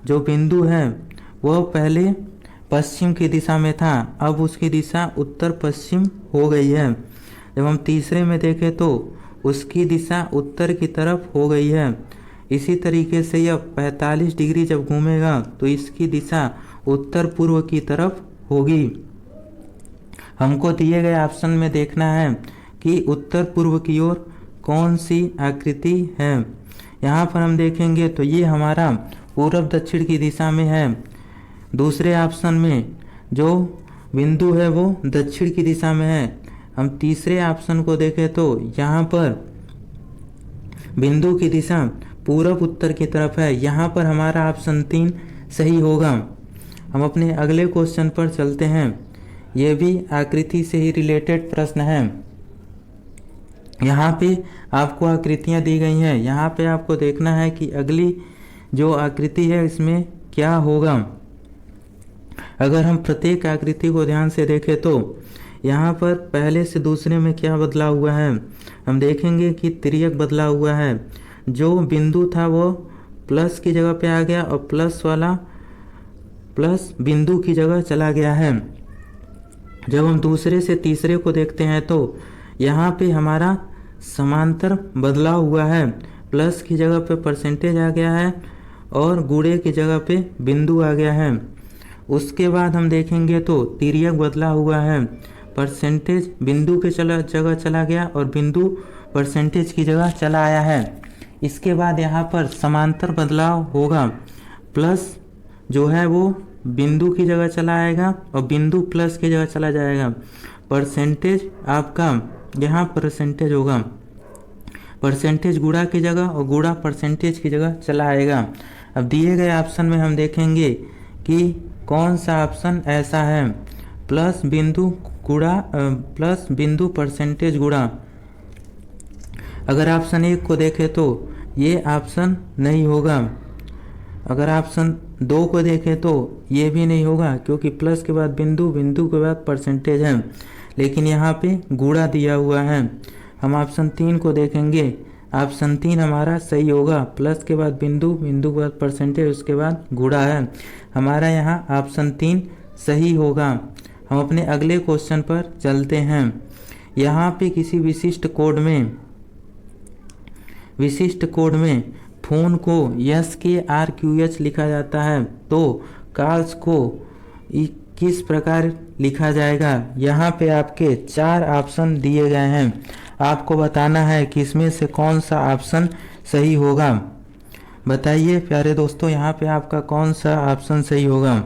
जो बिंदु है वह पहले पश्चिम की दिशा में था, अब उसकी दिशा उत्तर पश्चिम हो गई है। जब हम तीसरे में देखें तो उसकी दिशा उत्तर की तरफ हो गई है। इसी तरीके से यह 45 डिग्री जब घूमेगा तो इसकी दिशा उत्तर पूर्व की तरफ होगी। हमको दिए गए ऑप्शन में देखना है कि उत्तर पूर्व की ओर कौन सी आकृति है। यहाँ पर हम देखेंगे तो ये हमारा पूरब दक्षिण की दिशा में है। दूसरे ऑप्शन में जो बिंदु है वो दक्षिण की दिशा में है। हम तीसरे ऑप्शन को देखें तो यहाँ पर बिंदु की दिशा पूरब उत्तर की तरफ है। यहाँ पर हमारा ऑप्शन 3 सही होगा। हम अपने अगले क्वेश्चन पर चलते हैं। ये भी आकृति से ही रिलेटेड प्रश्न है। यहाँ पे आपको आकृतियाँ दी गई हैं। यहाँ पे आपको देखना है कि अगली जो आकृति है इसमें क्या होगा। अगर हम प्रत्येक आकृति को ध्यान से देखें तो यहाँ पर पहले से दूसरे में क्या बदलाव हुआ है। हम देखेंगे कि तिर्यक बदला हुआ है। जो बिंदु था वो प्लस की जगह पे आ गया और प्लस वाला प्लस बिंदु की जगह चला गया है। जब हम दूसरे से तीसरे को देखते हैं तो यहाँ पे हमारा समांतर बदलाव हुआ है। प्लस की जगह पे परसेंटेज आ गया है और गुणे की जगह पे बिंदु आ गया है। उसके बाद हम देखेंगे तो तिर्यक बदला हुआ है। परसेंटेज बिंदु के जगह चला गया और बिंदु परसेंटेज की जगह चला आया है। इसके बाद यहाँ पर समांतर बदलाव होगा। प्लस जो है वो बिंदु की जगह चला आएगा और बिंदु प्लस की जगह चला जाएगा। परसेंटेज आपका यहाँ परसेंटेज होगा, परसेंटेज गुणा की जगह और गुणा परसेंटेज की जगह चला आएगा। अब दिए गए ऑप्शन में हम देखेंगे कि कौन सा ऑप्शन ऐसा है। प्लस बिंदु परसेंटेज गुणा। अगर ऑप्शन 1 को देखें तो ये ऑप्शन नहीं होगा। अगर ऑप्शन 2 को देखें तो ये भी नहीं होगा, क्योंकि प्लस के बाद बिंदु, बिंदु के बाद परसेंटेज है, लेकिन यहाँ पे गुणा दिया हुआ है। हम ऑप्शन 3 को देखेंगे। ऑप्शन 3 हमारा सही होगा। प्लस के बाद बिंदु, बिंदु के बाद परसेंटेज, उसके बाद गुणा है। हमारा यहाँ ऑप्शन 3 सही होगा। हम अपने अगले क्वेश्चन पर चलते हैं। यहाँ पे किसी विशिष्ट कोड में फोन को SKRQH लिखा जाता है, तो कॉल्स को किस प्रकार लिखा जाएगा। यहाँ पे आपके 4 ऑप्शन दिए गए हैं। आपको बताना है कि इसमें से कौन सा ऑप्शन सही होगा। बताइए प्यारे दोस्तों, यहाँ पे आपका कौन सा ऑप्शन सही होगा।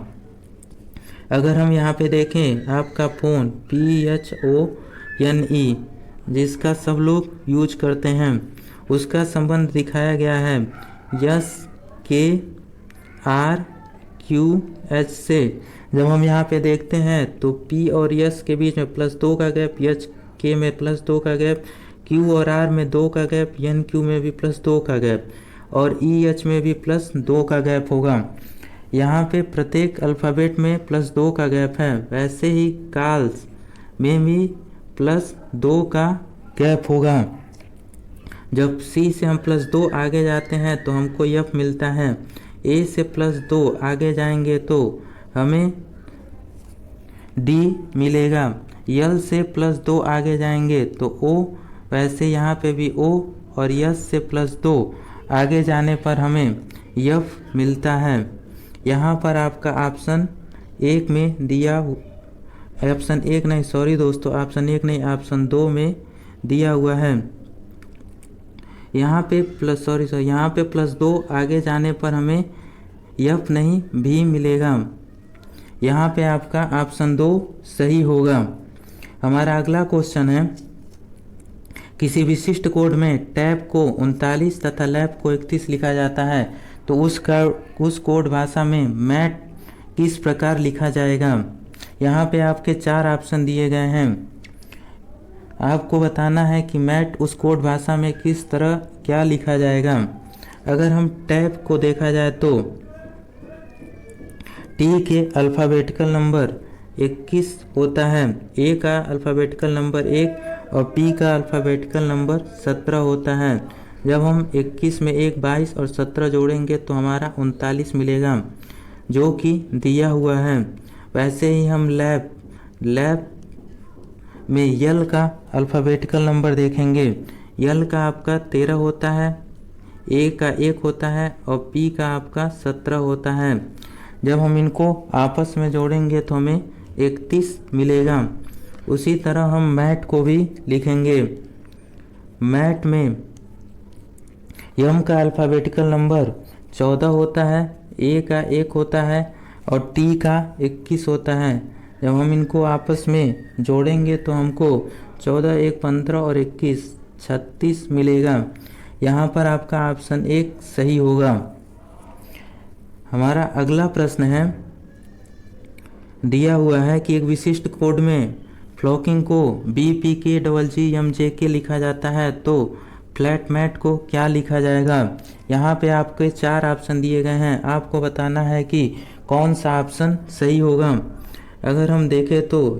अगर हम यहाँ पे देखें, आपका फ़ोन PHONE जिसका सब लोग यूज करते हैं, उसका संबंध दिखाया गया है SKRQH से। जब हम यहाँ पे देखते हैं तो P और S के बीच में +2 का गैप, HK में +2 का गैप, Q और R में 2 का गैप, NQ में भी +2 का गैप और EH में भी +2 का गैप होगा। यहाँ पे प्रत्येक अल्फ़ाबेट में +2 का गैप है। वैसे ही कॉल्स में भी +2 का गैप होगा। जब C से हम +2 आगे जाते हैं तो हमको F मिलता है। A से +2 आगे जाएंगे तो हमें D मिलेगा। L से +2 आगे जाएंगे तो O, वैसे यहाँ पे भी O और S से +2 आगे जाने पर हमें F मिलता है। यहाँ पर आपका ऑप्शन 1 में दिया, ऑप्शन 1 नहीं, सॉरी दोस्तों, ऑप्शन 1 नहीं, ऑप्शन 2 में दिया हुआ है। यहाँ पे यहाँ पे +2 आगे जाने पर हमें F नहीं भी मिलेगा। यहाँ पे आपका ऑप्शन 2 सही होगा। हमारा अगला क्वेश्चन है, किसी विशिष्ट कोड में टैब को 39 तथा लैब को 31 लिखा जाता है, तो उस कोड भाषा में मैट किस प्रकार लिखा जाएगा। यहाँ पे आपके 4 ऑप्शन दिए गए हैं। आपको बताना है कि मैट उस कोड भाषा में किस तरह क्या लिखा जाएगा। अगर हम टैब को देखा जाए तो T के अल्फ़ाबेटिकल नंबर 21 होता है, A का अल्फ़ाबेटिकल नंबर 1 और P का अल्फ़ाबेटिकल नंबर 17 होता है। जब हम 21 में 1 22 और 17 जोड़ेंगे तो हमारा 39 मिलेगा, जो कि दिया हुआ है। वैसे ही हम लैब में यल का अल्फ़ाबेटिकल नंबर देखेंगे। यल का आपका 13 होता है, ए का 1 होता है और पी का आपका 17 होता है। जब हम इनको आपस में जोड़ेंगे तो हमें 31 मिलेगा। उसी तरह हम मैट को भी लिखेंगे। मैट में यम का अल्फ़ाबेटिकल नंबर 14 होता है, ए का 1 होता है और टी का 21 होता है। जब हम इनको आपस में जोड़ेंगे तो हमको 14, 1, 15 और 21 36 मिलेगा। यहाँ पर आपका ऑप्शन 1 सही होगा। हमारा अगला प्रश्न है, दिया हुआ है कि एक विशिष्ट कोड में फ्लॉकिंग को BPKGGMJK लिखा जाता है तो फ्लैट मैट को क्या लिखा जाएगा। यहाँ पे आपके 4 ऑप्शन दिए गए हैं, आपको बताना है कि कौन सा ऑप्शन सही होगा। अगर हम देखें तो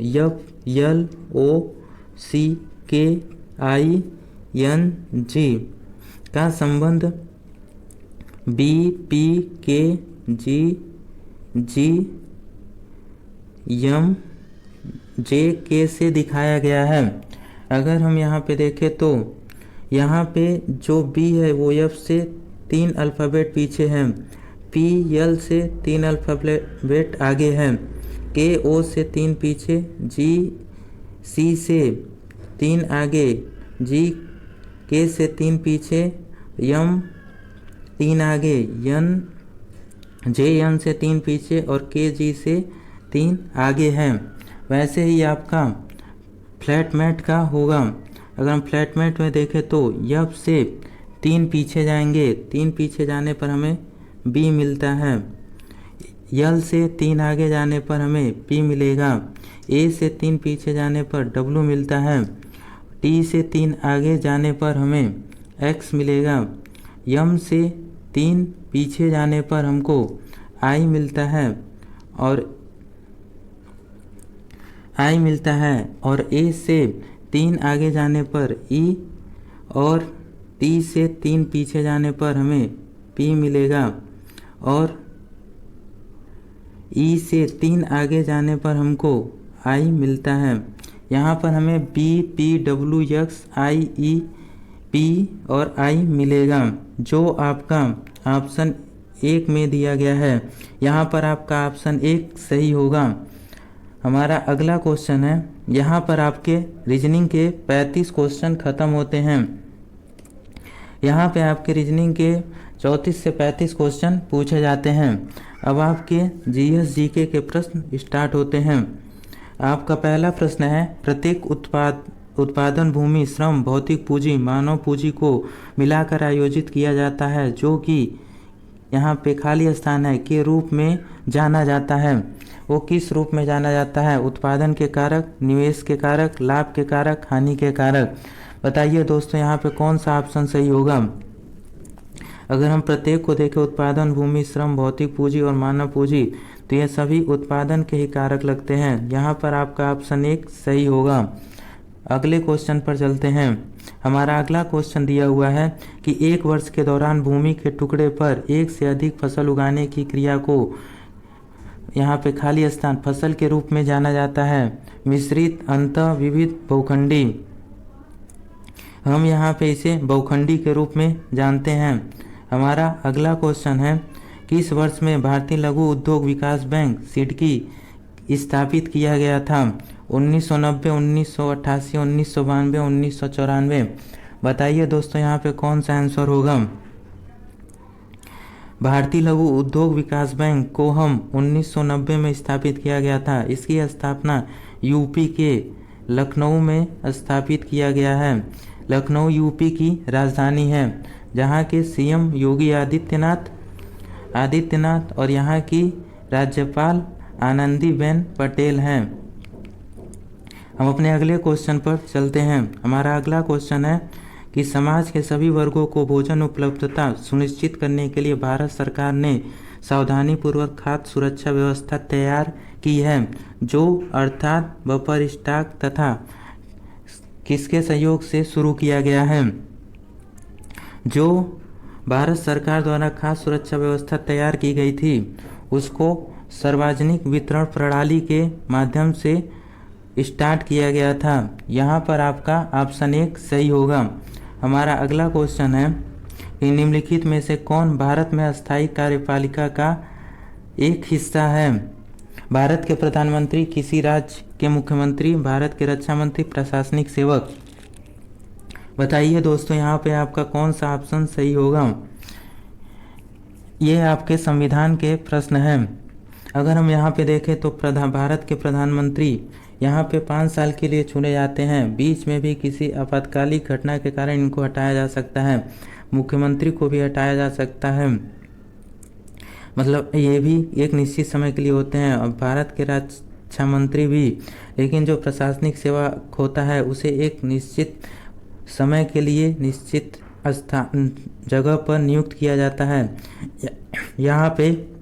FLOCKING का संबंध BPKGGMJK से दिखाया गया है। अगर हम यहाँ पे देखें तो यहाँ पे जो B है वो F से 3 अल्फ़ाबेट पीछे है, P L से 3 अल्फ़ाबेट आगे है, K O से 3 पीछे, G C से 3 आगे, G K से 3 पीछे, M 3 आगे, J N से 3 पीछे और K G से 3 आगे है। वैसे ही आपका फ्लैट मैट का होगा। अगर हम फ्लैट मैट में देखें तो F से 3 पीछे जाएंगे, 3 पीछे जाने पर हमें B मिलता है। L से 3 आगे जाने पर हमें P मिलेगा। A से 3 पीछे जाने पर W मिलता है। T से 3 आगे जाने पर हमें X मिलेगा। M से 3 पीछे जाने पर हमको I मिलता है और A से 3 आगे जाने पर E और T से 3 पीछे जाने पर हमें P मिलेगा और E से 3 आगे जाने पर हमको I मिलता है। यहाँ पर हमें B, P, W, X, I, E, P और I मिलेगा, जो आपका ऑप्शन 1 में दिया गया है। यहाँ पर आपका ऑप्शन 1 सही होगा। हमारा अगला क्वेश्चन है, यहाँ पर आपके रीजनिंग के 35 क्वेश्चन खत्म होते हैं। यहाँ पे आपके रीजनिंग के 34 से 35 क्वेश्चन पूछे जाते हैं। अब आपके GS GK के प्रश्न स्टार्ट होते हैं। आपका पहला प्रश्न है, प्रत्येक उत्पादन भूमि, श्रम, भौतिक पूंजी, मानव पूंजी को मिलाकर आयोजित किया जाता है जो कि यहाँ पे खाली स्थान है के रूप में जाना जाता है। वो किस रूप में जाना जाता है? उत्पादन के कारक, निवेश के कारक, लाभ के कारक, हानि के कारक। बताइए दोस्तों यहाँ पे कौन सा ऑप्शन सही होगा। अगर हम प्रत्येक को देखें, उत्पादन भूमि, श्रम, भौतिक पूंजी और मानव पूंजी, तो ये सभी उत्पादन के ही कारक लगते हैं। यहाँ पर आपका ऑप्शन 1 सही होगा। अगले क्वेश्चन पर चलते हैं। हमारा अगला क्वेश्चन दिया हुआ है कि एक वर्ष के दौरान भूमि के टुकड़े पर एक से अधिक फसल उगाने की क्रिया को यहाँ पे खाली स्थान फसल के रूप में जाना जाता है। मिश्रित, अंतः विविध, बहुखंडी। हम यहाँ पे इसे बहुखंडी के रूप में जानते हैं। हमारा अगला क्वेश्चन है, किस वर्ष में भारतीय लघु उद्योग विकास बैंक सिडकी स्थापित किया गया था? 1990, 1988, 1992, 1994। बताइए दोस्तों यहाँ पे कौन सा आंसर होगा। भारतीय लघु उद्योग विकास बैंक को हम 1990 में स्थापित किया गया था। इसकी स्थापना यूपी के लखनऊ में स्थापित किया गया है। लखनऊ यूपी की राजधानी है, जहाँ के सीएम योगी आदित्यनाथ और यहाँ की राज्यपाल आनंदीबेन पटेल हैं। हम अपने अगले क्वेश्चन पर चलते हैं। हमारा अगला क्वेश्चन है कि समाज के सभी वर्गों को भोजन उपलब्धता सुनिश्चित करने के लिए भारत सरकार ने सावधानीपूर्वक खाद्य सुरक्षा व्यवस्था तैयार की है, जो अर्थात बफर स्टॉक तथा किसके सहयोग से शुरू किया गया है? जो भारत सरकार द्वारा खाद्य सुरक्षा व्यवस्था तैयार की गई थी उसको सार्वजनिक वितरण प्रणाली के माध्यम से स्टार्ट किया गया था। यहाँ पर आपका ऑप्शन 1 सही होगा। हमारा अगला क्वेश्चन है कि निम्नलिखित में से कौन भारत में अस्थायी कार्यपालिका का एक हिस्सा है? भारत के प्रधानमंत्री, किसी राज्य के मुख्यमंत्री, भारत के रक्षा मंत्री, प्रशासनिक सेवक। बताइए दोस्तों यहाँ पे आपका कौन सा ऑप्शन सही होगा? ये आपके संविधान के प्रश्न हैं। अगर हम यहाँ पे देखें तो भारत के प्रधानमंत्री यहाँ पे 5 साल के लिए चुने जाते हैं। बीच में भी किसी आपातकालिक घटना के कारण इनको हटाया जा सकता है। मुख्यमंत्री को भी हटाया जा सकता है, मतलब ये भी एक निश्चित समय के लिए होते हैं। और भारत के रक्षा मंत्री भी, लेकिन जो प्रशासनिक सेवा होता है उसे एक निश्चित समय के लिए निश्चित स्थान जगह पर नियुक्त किया जाता है। यहाँ पे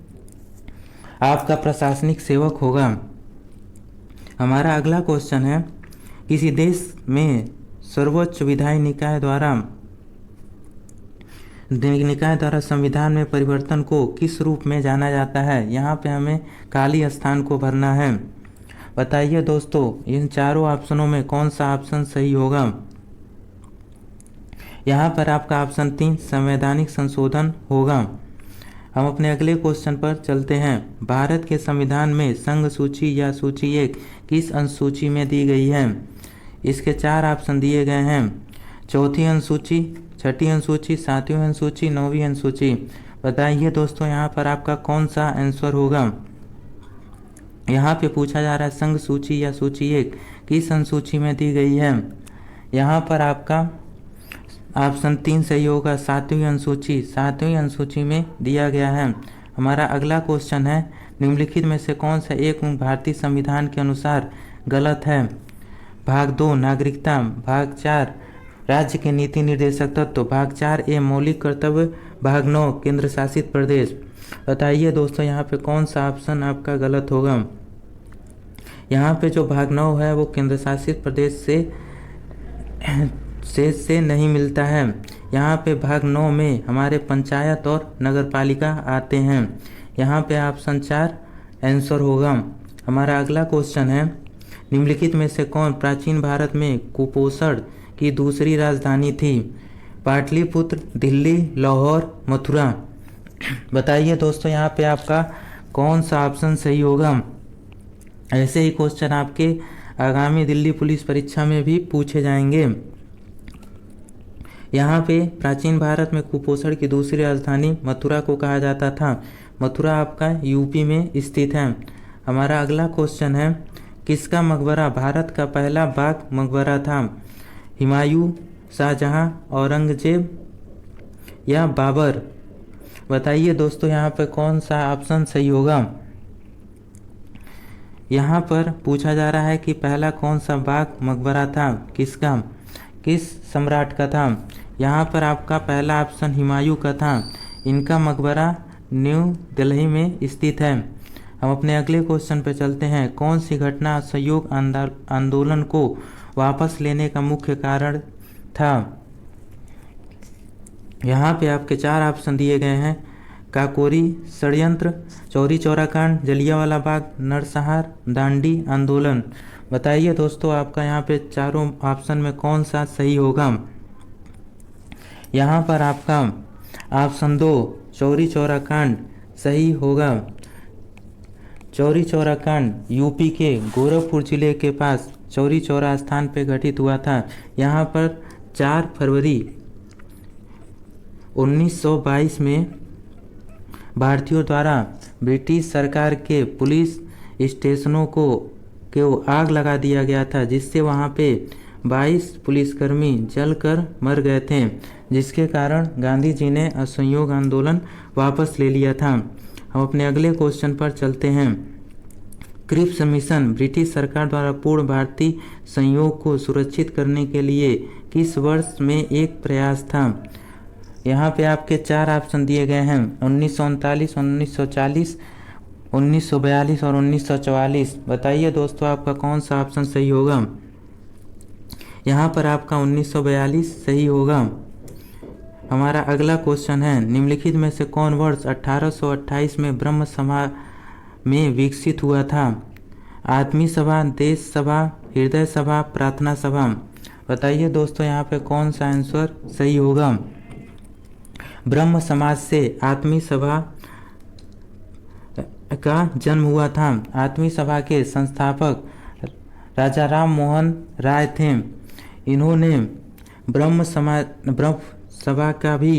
आपका प्रशासनिक सेवक होगा। हमारा अगला क्वेश्चन है, किसी देश में सर्वोच्च विधायी निकाय द्वारा संविधान में परिवर्तन को किस रूप में जाना जाता है? यहाँ पे हमें खाली स्थान को भरना है। बताइए दोस्तों इन चारों ऑप्शनों में कौन सा ऑप्शन सही होगा? यहाँ पर आपका ऑप्शन 3 संवैधानिक संशोधन होगा। हम अपने अगले क्वेश्चन पर चलते हैं। भारत के संविधान में संघ सूची या सूची 1 किस अनुसूची में दी गई है? इसके 4 ऑप्शन दिए गए हैं। चौथी अनुसूची, छठी अनुसूची, 7वीं अनुसूची, 9वीं अनुसूची। बताइए दोस्तों यहाँ पर आपका कौन सा आंसर होगा? यहाँ पे पूछा जा रहा है संघ सूची या सूची 1 किस अनुसूची में दी गई है? यहाँ पर आपका ऑप्शन 3 सही होगा, 7वीं अनुसूची। 7वीं अनुसूची में दिया गया है। हमारा अगला क्वेश्चन है, निम्नलिखित में से कौन सा एक भारतीय संविधान के अनुसार गलत है? भाग 2 नागरिकता, भाग 4 राज्य के नीति निर्देशक तत्व, भाग 4 मौलिक कर्तव्य, भाग 9 केंद्र शासित प्रदेश। बताइए दोस्तों यहाँ पे कौन सा ऑप्शन आपका गलत होगा? यहाँ पे जो भाग 9 है वो केंद्र शासित प्रदेश से नहीं मिलता है। यहाँ पे भाग 9 में हमारे पंचायत और नगरपालिका आते हैं। यहाँ पे ऑप्शन 4 आंसर होगा। हमारा अगला क्वेश्चन है, निम्नलिखित में से कौन प्राचीन भारत में कुपोषण की दूसरी राजधानी थी? पाटलिपुत्र, दिल्ली, लाहौर, मथुरा। बताइए दोस्तों यहाँ पे आपका कौन सा ऑप्शन सही होगा? ऐसे ही क्वेश्चन आपके आगामी दिल्ली पुलिस परीक्षा में भी पूछे जाएंगे। यहाँ पे प्राचीन भारत में कुपोषण की दूसरी राजधानी मथुरा को कहा जाता था। मथुरा आपका यूपी में स्थित है। हमारा अगला क्वेश्चन है, किसका मकबरा भारत का पहला बाघ मकबरा था? हुमायूं, शाहजहां, औरंगजेब या बाबर। बताइए दोस्तों यहाँ पर कौन सा ऑप्शन सही होगा? यहाँ पर पूछा जा रहा है कि पहला कौन सा बाघ मकबरा था, किसका, किस सम्राट का था? यहाँ पर आपका पहला ऑप्शन हुमायूं का था। इनका मकबरा न्यू दिल्ली में स्थित है। हम अपने अगले क्वेश्चन पर चलते हैं। कौन सी घटना असहयोग आंदोलन को वापस लेने का मुख्य कारण था? यहाँ पे आपके 4 ऑप्शन दिए गए हैं। काकोरी षड्यंत्र, चौरी चौरा कांड, जलियांवाला बाग, नरसंहार, दांडी आंदोलन। बताइए दोस्तों आपका यहाँ पे चारों ऑप्शन में कौन सा सही होगा? यहाँ पर आपका ऑप्शन 2 चौरी चौरा कांड सही होगा। चौरी चौरा कांड यूपी के गोरखपुर जिले के पास चौरी चौरा स्थान पर घटित हुआ था। यहाँ पर 4 फरवरी 1922 में भारतीयों द्वारा ब्रिटिश सरकार के पुलिस स्टेशनों को आग लगा दिया गया था, जिससे वहाँ पे 22 पुलिसकर्मी जलकर मर गए थे, जिसके कारण गांधी जी ने असहयोग आंदोलन वापस ले लिया था। हम अपने अगले क्वेश्चन पर चलते हैं। क्रिप्स मिशन ब्रिटिश सरकार द्वारा पूर्ण भारतीय संयोग को सुरक्षित करने के लिए किस वर्ष में एक प्रयास था? यहाँ पे आपके 4 ऑप्शन दिए गए हैं। 1939, 1940, 1942 और 1944। बताइए दोस्तों आपका कौन सा ऑप्शन सही होगा? यहाँ पर आपका 1942 सही होगा। हमारा अगला क्वेश्चन है, निम्नलिखित में से कौन वर्ष 1828 में ब्रह्म सभा में विकसित हुआ था? आत्मी सभा, देश सभा, हृदय सभा, प्रार्थना सभा। बताइए दोस्तों यहाँ पे कौन सा आंसर सही होगा। ब्रह्म समाज से आत्मीय सभा का जन्म हुआ था। आत्मीय सभा के संस्थापक राजा राम मोहन राय थे। इन्होंने ब्रह्म सभा का भी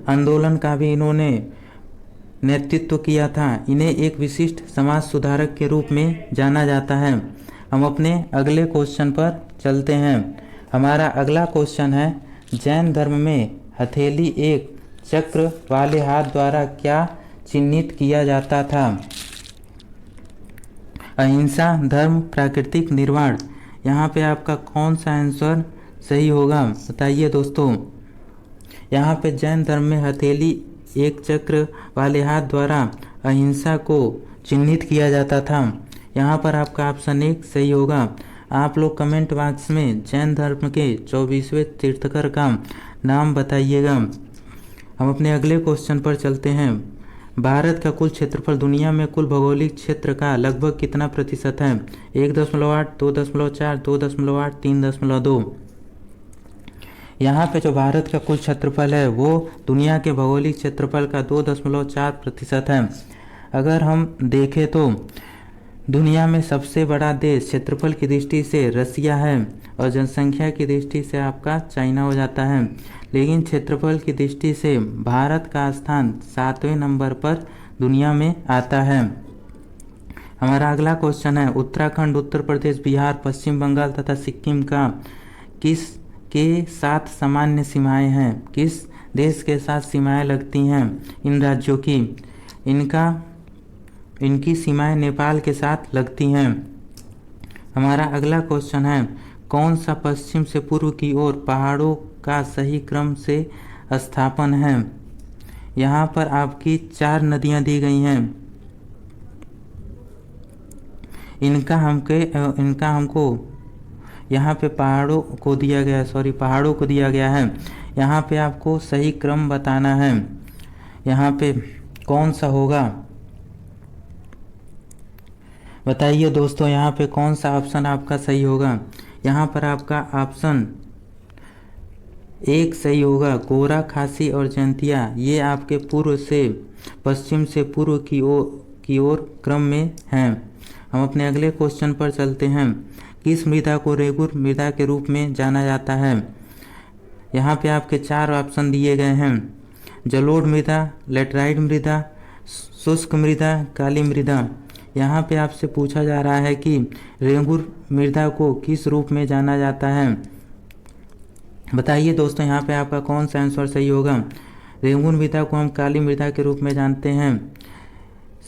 आंदोलन का भी इन्होंने नेतृत्व किया था। इन्हें एक विशिष्ट समाज सुधारक के रूप में जाना जाता है। हम अपने अगले क्वेश्चन पर चलते हैं। हमारा अगला क्वेश्चन है, जैन धर्म में हथेली एक चक्र वाले हाथ द्वारा क्या चिन्हित किया जाता था। अहिंसा, धर्म, प्राकृतिक निर्वाण। यहाँ पे आपका कौन सा आंसर सही होगा, बताइए दोस्तों। यहाँ पे जैन धर्म में हथेली एक चक्र वाले हाथ द्वारा अहिंसा को चिन्हित किया जाता था। यहाँ पर आपका ऑप्शन 1 सही होगा। आप लोग कमेंट बॉक्स में जैन धर्म के 24वें तीर्थकर का नाम बताइएगा। हम अपने अगले क्वेश्चन पर चलते हैं। भारत का कुल क्षेत्रफल दुनिया में कुल भौगोलिक क्षेत्र का लगभग कितना प्रतिशत है। 1.8, 2.4, 2.8, 3.2। यहाँ पे जो भारत का कुल क्षेत्रफल है वो दुनिया के भौगोलिक क्षेत्रफल का 2.4% है। अगर हम देखें तो दुनिया में सबसे बड़ा देश क्षेत्रफल की दृष्टि से रसिया है और जनसंख्या की दृष्टि से आपका चाइना हो जाता है, लेकिन क्षेत्रफल की दृष्टि से भारत का स्थान 7वें नंबर पर दुनिया में आता है। हमारा अगला क्वेश्चन है, उत्तराखंड, उत्तर प्रदेश, बिहार, पश्चिम बंगाल तथा सिक्किम का किस के साथ सामान्य सीमाएं हैं। किस देश के साथ सीमाएं लगती हैं इन राज्यों की। इनकी सीमाएं नेपाल के साथ लगती हैं। हमारा अगला क्वेश्चन है, कौन सा पश्चिम से पूर्व की ओर पहाड़ों का सही क्रम से स्थापन है। यहाँ पर आपकी 4 नदियाँ दी गई हैं। इनका हमको यहाँ पे पहाड़ों को दिया गया है। यहाँ पे आपको सही क्रम बताना है। यहाँ पे कौन सा होगा, बताइए दोस्तों। यहाँ पे कौन सा ऑप्शन आपका सही होगा। यहाँ पर आपका ऑप्शन 1 सही होगा। कोरा, खासी और जयंतिया ये आपके पूर्व से पश्चिम से पूर्व की ओर क्रम में हैं। हम अपने अगले क्वेश्चन पर चलते हैं। किस मृदा को रेगुर मृदा के रूप में जाना जाता है। यहाँ पे आपके 4 ऑप्शन दिए गए हैं। जलोढ़ मृदा, लेटराइट मृदा, शुष्क मृदा, काली मृदा। यहाँ पे आपसे पूछा जा रहा है कि रेगुर मृदा को किस रूप में जाना जाता है। बताइए दोस्तों, यहाँ पे आपका कौन सा आंसर सही होगा। रेगुर मृदा को हम काली मृदा के रूप में जानते हैं।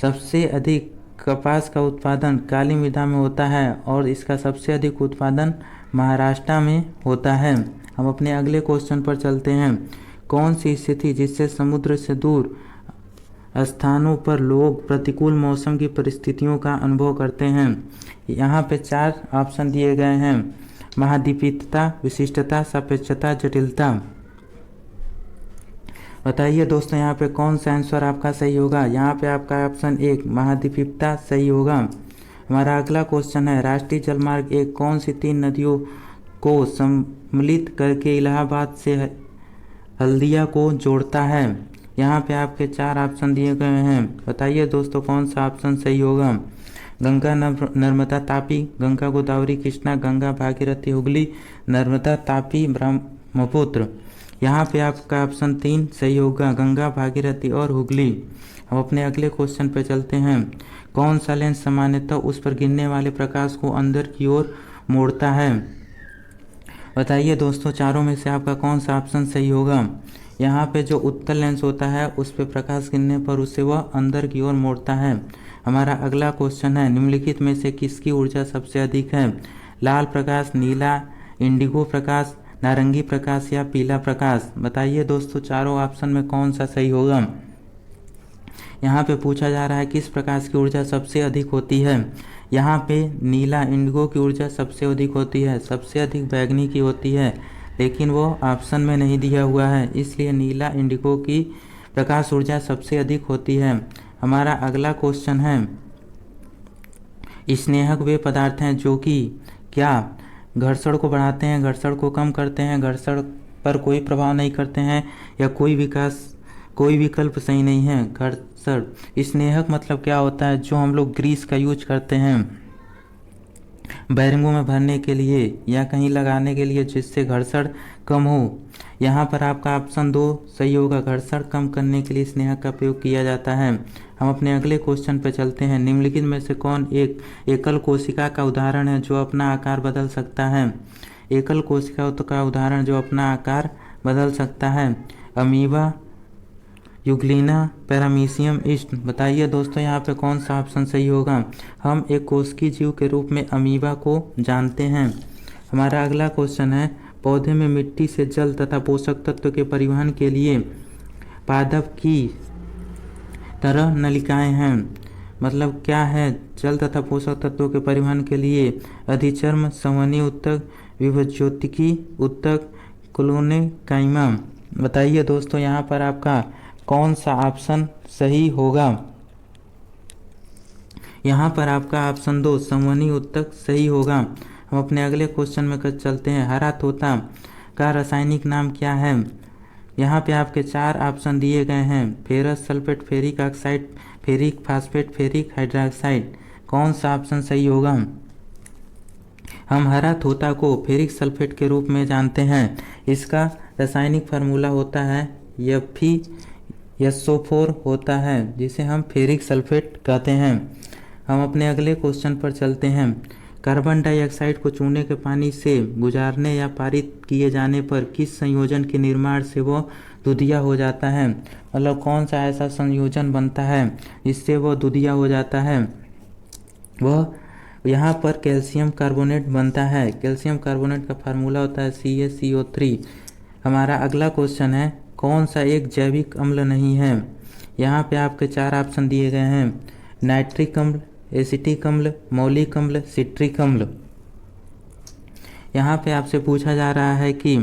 सबसे अधिक कपास का उत्पादन काली मृदा में होता है और इसका सबसे अधिक उत्पादन महाराष्ट्र में होता है। हम अपने अगले क्वेश्चन पर चलते हैं। कौन सी स्थिति जिससे समुद्र से दूर स्थानों पर लोग प्रतिकूल मौसम की परिस्थितियों का अनुभव करते हैं। यहाँ पे 4 ऑप्शन दिए गए हैं। महाद्वीपीयता, विशिष्टता, सापेक्षता, जटिलता। बताइए दोस्तों, यहाँ पे कौन सा आंसर आपका सही होगा। यहाँ पे आपका ऑप्शन 1 महाद्वीपीयता सही होगा। हमारा अगला क्वेश्चन है, राष्ट्रीय जलमार्ग 1 कौन सी 3 नदियों को सम्मिलित करके इलाहाबाद से हल्दिया को जोड़ता है। यहाँ पे आपके 4 ऑप्शन दिए गए हैं। बताइए दोस्तों, कौन सा ऑप्शन सही होगा। गंगा, नर्मदा, तापी, गंगा, गोदावरी, कृष्णा, गंगा, भागीरथी, हुगली, नर्मदा, तापी, ब्रह्मपुत्र। यहाँ पे आपका ऑप्शन 3 सही होगा, गंगा, भागीरथी और हुगली। हम अपने अगले क्वेश्चन पे चलते हैं। कौन सा लेंस सामान्यतः उस पर गिरने वाले प्रकाश को अंदर की ओर मोड़ता है। बताइए दोस्तों, चारों में से आपका कौन सा ऑप्शन सही होगा। यहाँ पे जो उत्तल लेंस होता है उस पर प्रकाश गिरने पर उसे वह अंदर की ओर मोड़ता है। हमारा अगला क्वेश्चन है, निम्नलिखित में से किसकी ऊर्जा सबसे अधिक है। लाल प्रकाश, नीला, इंडिगो प्रकाश, नारंगी प्रकाश या पीला प्रकाश। बताइए दोस्तों, चारों ऑप्शन में कौन सा सही होगा। यहाँ पे पूछा जा रहा है किस प्रकाश की ऊर्जा सबसे अधिक होती है। यहाँ पे नीला, इंडिगो की ऊर्जा सबसे अधिक होती है, सबसे अधिक बैगनी की होती है, लेकिन वो ऑप्शन में नहीं दिया हुआ है, इसलिए नीला, इंडिगो की प्रकाश ऊर्जा सबसे अधिक होती है। हमारा अगला क्वेश्चन है, स्नेहक वे पदार्थ हैं जो कि क्या घर्षण को बढ़ाते हैं, घर्षण को कम करते हैं, घर्षण पर कोई प्रभाव नहीं करते हैं, या कोई विकल्प सही नहीं है। घर्षण स्नेहक मतलब क्या होता है, जो हम लोग ग्रीस का यूज करते हैं बैरिंगों में भरने के लिए या कहीं लगाने के लिए, जिससे घर्षण कम हो। यहाँ पर आपका ऑप्शन 2 सही होगा। घर्षण कम करने के लिए स्नेहक का प्रयोग किया जाता है। हम अपने अगले क्वेश्चन पर चलते हैं। निम्नलिखित में से कौन एक एकल कोशिका का उदाहरण है जो अपना आकार बदल सकता है? एकल कोशिका का उदाहरण जो अपना आकार बदल सकता है। Amoeba, Euglena, paramecium east. बताइए दोस्तों यहाँ पे कौन सा ऑप्शन सही होगा। हम एक कोशिकीय जीव के रूप में अमीबा को जानते हैं। हमारा अगला क्वेश्चन है, पौधे में मिट्टी से जल तथा पोषक तत्व के परिवहन के लिए पादप की तरह नलिकाएं हैं। मतलब क्या है? जल तथा पोषक तत्वों के परिवहन के लिए अधिचर्म, संवहनी ऊतक, विभज्योतिकी ऊतक, कोलोनेकाइमा। बताइए दोस्तों यहाँ पर आपका कौन सा ऑप्शन सही होगा। यहाँ पर आपका ऑप्शन 2 संवहनी ऊतक सही होगा। हम अपने अगले क्वेश्चन में चलते हैं। हरा तोता का रासायनिक नाम क्या है? यहाँ पे आपके 4 ऑप्शन दिए गए हैं। Ferrous sulphate, ferric oxide, ferric phosphate, ferric hydroxide. कौन सा ऑप्शन सही होगा? हम हरा तोता को फेरिक सल्फेट के रूप में जानते हैं। इसका रासायनिक फार्मूला होता है FeSO4 होता है, जिसे हम फेरिक सल्फेट कहते हैं। हम अपने अगले क्वेश्चन पर चलते हैं। कार्बन डाइऑक्साइड को चूने के पानी से गुजारने या पारित किए जाने पर किस संयोजन के निर्माण से वह दूधिया हो जाता है? मतलब कौन सा ऐसा संयोजन बनता है जिससे वह दूधिया हो जाता है? वह यहाँ पर कैल्शियम कार्बोनेट बनता है। कैल्शियम कार्बोनेट का फार्मूला होता है CaCO3। हमारा अगला क्वेश्चन है, कौन सा एक जैविक अम्ल नहीं है? यहाँ पे आपके 4 ऑप्शन दिए गए हैं। नाइट्रिक अम्ल, एसिटिक अम्ल, मौलिक अम्ल, सिट्रिक अम्ल। यहाँ पे आपसे पूछा जा रहा है कि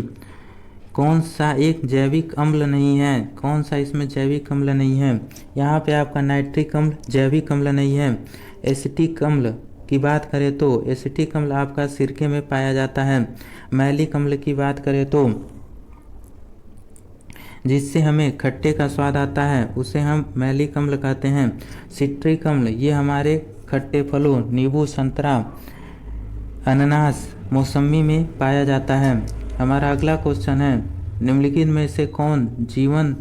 कौन सा एक जैविक अम्ल नहीं है, कौन सा इसमें जैविक अम्ल नहीं है। यहाँ पे आपका नाइट्रिक अम्ल जैविक अम्ल नहीं है। एसिटिक अम्ल की बात करें तो एसिटिक अम्ल आपका सिरके में पाया जाता है। मैलिक अम्ल की बात करें तो जिससे हमें खट्टे का स्वाद आता है उसे हम मैलिक अम्ल कहते हैं। सिट्रिक अम्ल ये हमारे खट्टे फलों नींबू, संतरा, अनानास, मौसमी में पाया जाता है। हमारा अगला क्वेश्चन है, निम्नलिखित में से कौन जीवन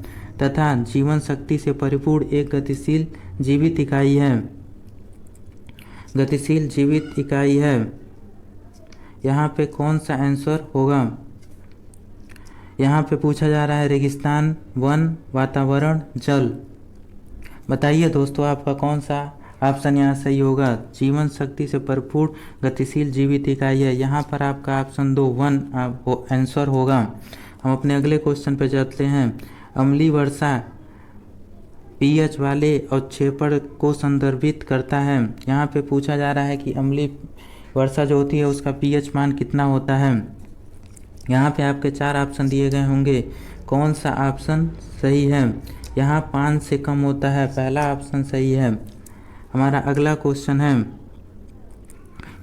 तथा जीवन शक्ति से परिपूर्ण एक गतिशील जीवित इकाई है? गतिशील जीवित इकाई है। यहाँ पे कौन सा आंसर होगा? यहाँ पे पूछा जा रहा है रेगिस्तान, वन, वातावरण, जल। बताइए दोस्तों आपका कौन सा ऑप्शन यहाँ सही होगा। जीवन शक्ति से भरपूर गतिशील जीवित इकाई है। यहाँ पर आपका ऑप्शन 2 वन आंसर होगा। हम अपने अगले क्वेश्चन पे चलते हैं। अम्लीय वर्षा pH वाले अवक्षेपण को संदर्भित करता है। यहाँ पे पूछा जा रहा है कि अम्लीय वर्षा जो होती है उसका pH मान कितना होता है। यहाँ पे आपके 4 ऑप्शन दिए गए होंगे, कौन सा ऑप्शन सही है। यहाँ 5 से कम होता है, पहला ऑप्शन सही है। हमारा अगला क्वेश्चन है,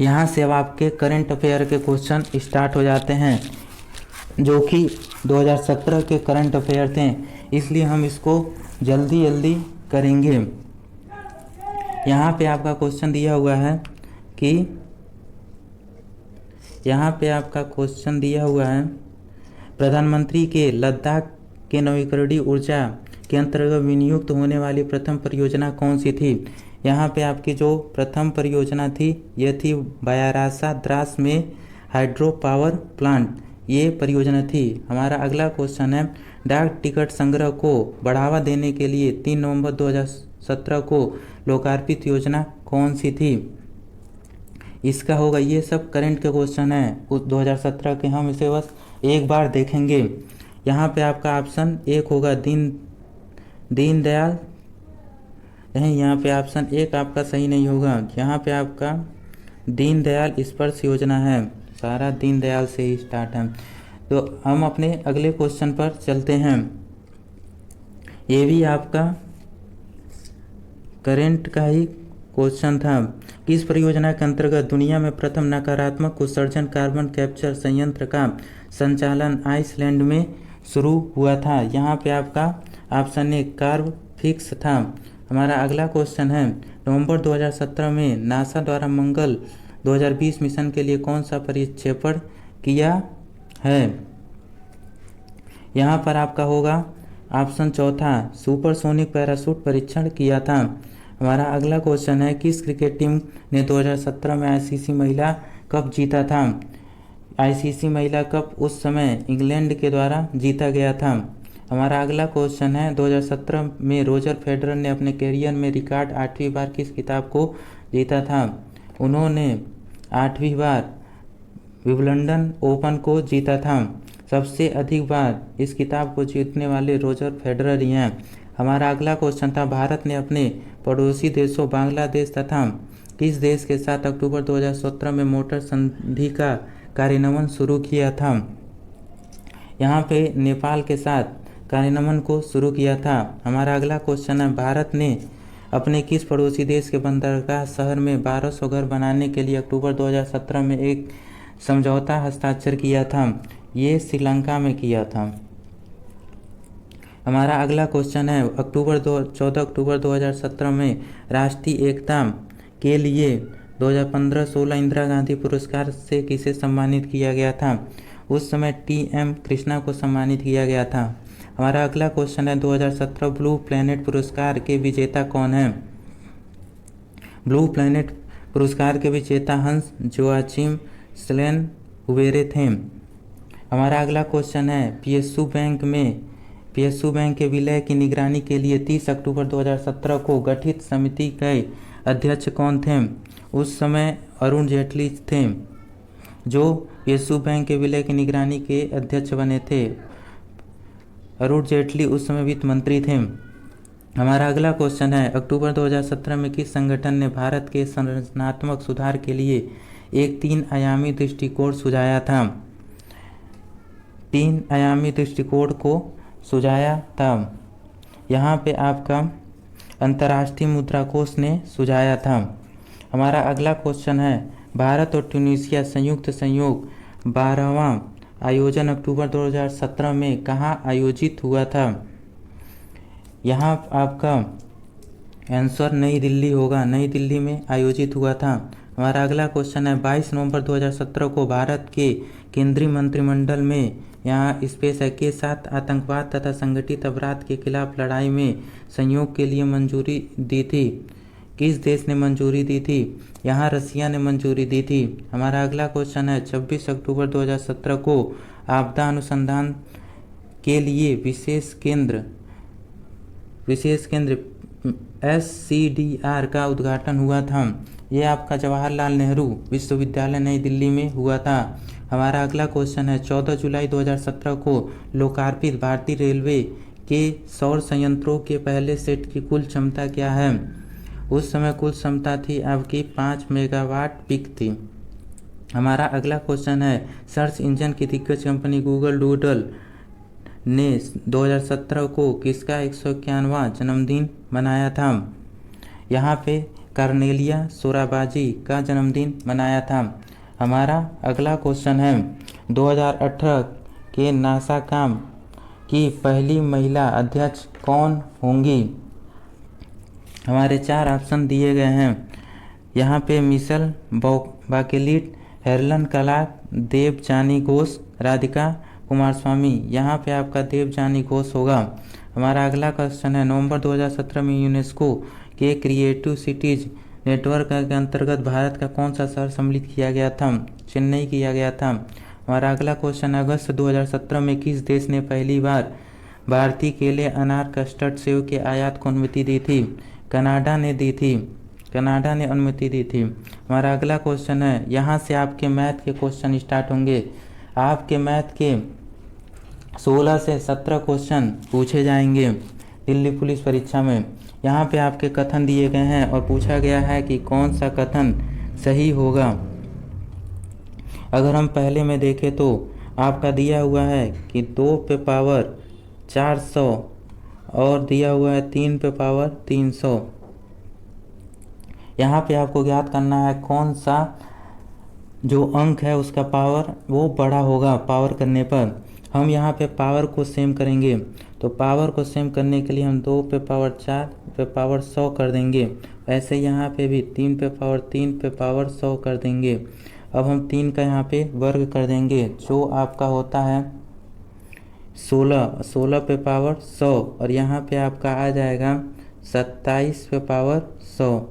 यहाँ से अब आपके करंट अफेयर के क्वेश्चन स्टार्ट हो जाते हैं जो कि 2017 के करंट अफेयर थे, इसलिए हम इसको जल्दी जल्दी करेंगे। यहाँ पे आपका क्वेश्चन दिया हुआ है कि प्रधानमंत्री के लद्दाख के नवीकरणीय ऊर्जा के अंतर्गत विनियुक्त होने वाली प्रथम परियोजना कौन सी थी। यहाँ पे आपकी जो प्रथम परियोजना थी यह थी बायारासा द्रास में हाइड्रो पावर प्लांट, ये परियोजना थी। हमारा अगला क्वेश्चन है, डाक टिकट संग्रह को बढ़ावा देने के लिए 3 नवंबर 2017 को लोकार्पित योजना कौन सी थी। इसका होगा, ये सब करंट के क्वेश्चन है उस 2017 के, हम इसे बस एक बार देखेंगे। यहाँ पे आपका ऑप्शन 1 होगा दीनदयाल, यहाँ पे ऑप्शन 1 आपका सही नहीं होगा। यहाँ पे आपका दीनदयाल स्पर्श योजना है, सारा दीनदयाल से ही स्टार्ट है। तो हम अपने अगले क्वेश्चन पर चलते हैं। ये भी आपका करंट का ही क्वेश्चन था किस परियोजना के अंतर्गत दुनिया में प्रथम नकारात्मक उत्सर्जन कार्बन कैप्चर संयंत्र का संचालन आइसलैंड में शुरू हुआ था? यहाँ पे आपका ऑप्शन ए कार्ब फिक्स था। हमारा अगला क्वेश्चन है, नवंबर 2017 में नासा द्वारा मंगल 2020 मिशन के लिए कौन सा प्रक्षेपण किया है? यहाँ पर आपका होगा ऑप्शन चौथा, सुपरसोनिक पैराशूट परीक्षण किया था। हमारा अगला क्वेश्चन है, किस क्रिकेट टीम ने 2017 में आईसीसी महिला कप जीता था? आईसीसी महिला कप उस समय इंग्लैंड के द्वारा जीता गया था। हमारा अगला क्वेश्चन है, 2017 में रोजर फेडरर ने अपने कैरियर में रिकॉर्ड 8वीं बार किस खिताब को जीता था? उन्होंने 8वीं बार विंबलडन ओपन को जीता था। सबसे अधिक बार इस खिताब को जीतने वाले रोजर फेडरर ही हैं। हमारा अगला क्वेश्चन था, भारत ने अपने पड़ोसी देशों बांग्लादेश तथा किस देश के साथ अक्टूबर 2017 में मोटर संधि का कार्यान्वयन शुरू किया था? यहाँ पे नेपाल के साथ कार्यान्वयन को शुरू किया था। हमारा अगला क्वेश्चन है, भारत ने अपने किस पड़ोसी देश के बंदरगाह शहर में 1200 घर बनाने के लिए अक्टूबर 2017 में एक समझौता हस्ताक्षर किया था? ये श्रीलंका में किया था। हमारा अगला क्वेश्चन है, 14 अक्टूबर 2017 में राष्ट्रीय एकता के लिए 2015-16 इंदिरा गांधी पुरस्कार से किसे सम्मानित किया गया था? उस समय टी.एम. कृष्णा को सम्मानित किया गया था। हमारा अगला क्वेश्चन है, 2017 ब्लू प्लैनेट पुरस्कार के विजेता कौन है? ब्लू प्लैनेट पुरस्कार के विजेता हंस जोआचिम स्लेनहुवेरे थे। हमारा अगला क्वेश्चन है, पीएसयू बैंक के विलय की निगरानी के लिए 30 अक्टूबर 2017 को गठित समिति के अध्यक्ष कौन थे? उस समय अरुण जेटली थे, जो पीएसयू बैंक के विलय की निगरानी के अध्यक्ष बने थे। अरुण जेटली उस समय वित्त मंत्री थे। हमारा अगला क्वेश्चन है, अक्टूबर 2017 में किस संगठन ने भारत के संरचनात्मक सुधार के लिए एक 3 आयामी दृष्टिकोण सुझाया था? 3 आयामी दृष्टिकोण को सुझाया था। यहाँ पे आपका अंतर्राष्ट्रीय मुद्रा कोष ने सुझाया था। हमारा अगला क्वेश्चन है, भारत और ट्यूनीशिया संयुक्त संयोग 12वां आयोजन अक्टूबर 2017 में कहाँ आयोजित हुआ था? यहाँ आपका आंसर नई दिल्ली होगा, नई दिल्ली में आयोजित हुआ था। हमारा अगला क्वेश्चन है, 22 नवंबर 2017 को भारत के केंद्रीय मंत्रिमंडल में यहाँ स्पेस के साथ आतंकवाद तथा संगठित अपराध के खिलाफ लड़ाई में सहयोग के लिए मंजूरी दी थी। किस देश ने मंजूरी दी थी? यहाँ रसिया ने मंजूरी दी थी। हमारा अगला क्वेश्चन है, 26 अक्टूबर 2017 को आपदा अनुसंधान के लिए विशेष केंद्र SCDR का उद्घाटन हुआ था। ये आपका जवाहरलाल नेहरू विश्वविद्यालय नई दिल्ली में हुआ था। हमारा अगला क्वेश्चन है, 14 जुलाई 2017 को लोकार्पित भारतीय रेलवे के सौर संयंत्रों के पहले सेट की कुल क्षमता क्या है? उस समय कुल क्षमता थी आपकी 5 मेगावाट पीक थी। हमारा अगला क्वेश्चन है, सर्च इंजन की दिग्गज कंपनी गूगल डूडल ने 2017 को किसका 151वां जन्मदिन मनाया था? यहाँ पे कार्नेलिया सोराबाजी का जन्मदिन मनाया था। हमारा अगला क्वेश्चन है, 2018 के नासा काम की पहली महिला अध्यक्ष कौन होंगी? हमारे 4 ऑप्शन दिए गए हैं। यहाँ पे मिशेल बाकेलिट, हेरलन क्लार्क, देवजानी घोष, राधिका कुमारस्वामी। यहाँ पे आपका देवजानी घोष होगा। हमारा अगला क्वेश्चन है, नवंबर 2017 में यूनेस्को के क्रिएटिव सिटीज नेटवर्क के अंतर्गत भारत का कौन सा शहर सम्मिलित किया गया था? चेन्नई किया गया था। हमारा अगला क्वेश्चन, अगस्त 2017 में किस देश ने पहली बार भारतीय केले, अनार, कस्टर्ड, सेव के आयात को अनुमति दी थी? कनाडा ने दी थी, कनाडा ने अनुमति दी थी। हमारा अगला क्वेश्चन है, यहाँ से आपके मैथ के क्वेश्चन स्टार्ट होंगे। आपके मैथ के 16 से 17 क्वेश्चन पूछे जाएंगे दिल्ली पुलिस परीक्षा में। यहाँ पे आपके कथन दिए गए हैं और पूछा गया है कि कौन सा कथन सही होगा। अगर हम पहले में देखें तो आपका दिया हुआ है कि 2 पे पावर 400 और दिया हुआ है 3 पे पावर 300। यहाँ पे आपको ज्ञात करना है कौन सा जो अंक है उसका पावर वो बड़ा होगा पावर करने पर। हम यहाँ पे पावर को सेम करेंगे, तो पावर को सेम करने के लिए हम 2 पे पावर 4 पे पावर 100 कर देंगे। ऐसे यहाँ पे भी 3 पे पावर 3 पे पावर 100 कर देंगे। अब हम 3 का यहाँ पे वर्ग कर देंगे, जो आपका होता है 16 पे पावर 100, और यहाँ पे आपका आ जाएगा 27 पे पावर 100।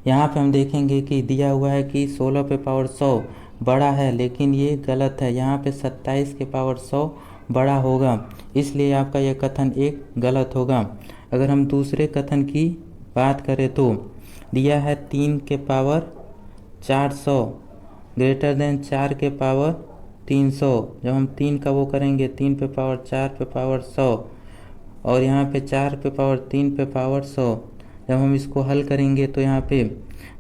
यहाँ पे हम देखेंगे कि दिया हुआ है कि 16 पे पावर 100 बड़ा है, लेकिन ये गलत है। यहाँ पे 27 के पावर 100 बड़ा होगा, इसलिए आपका यह कथन एक गलत होगा। अगर हम दूसरे कथन की बात करें तो दिया है 3 के पावर 400 ग्रेटर देन 4 के पावर 300। जब हम 3 का वो करेंगे 3 पे पावर 4 पे पावर 100, और यहाँ पे 4 पे पावर 3 पे पावर 100। जब हम इसको हल करेंगे तो यहाँ पे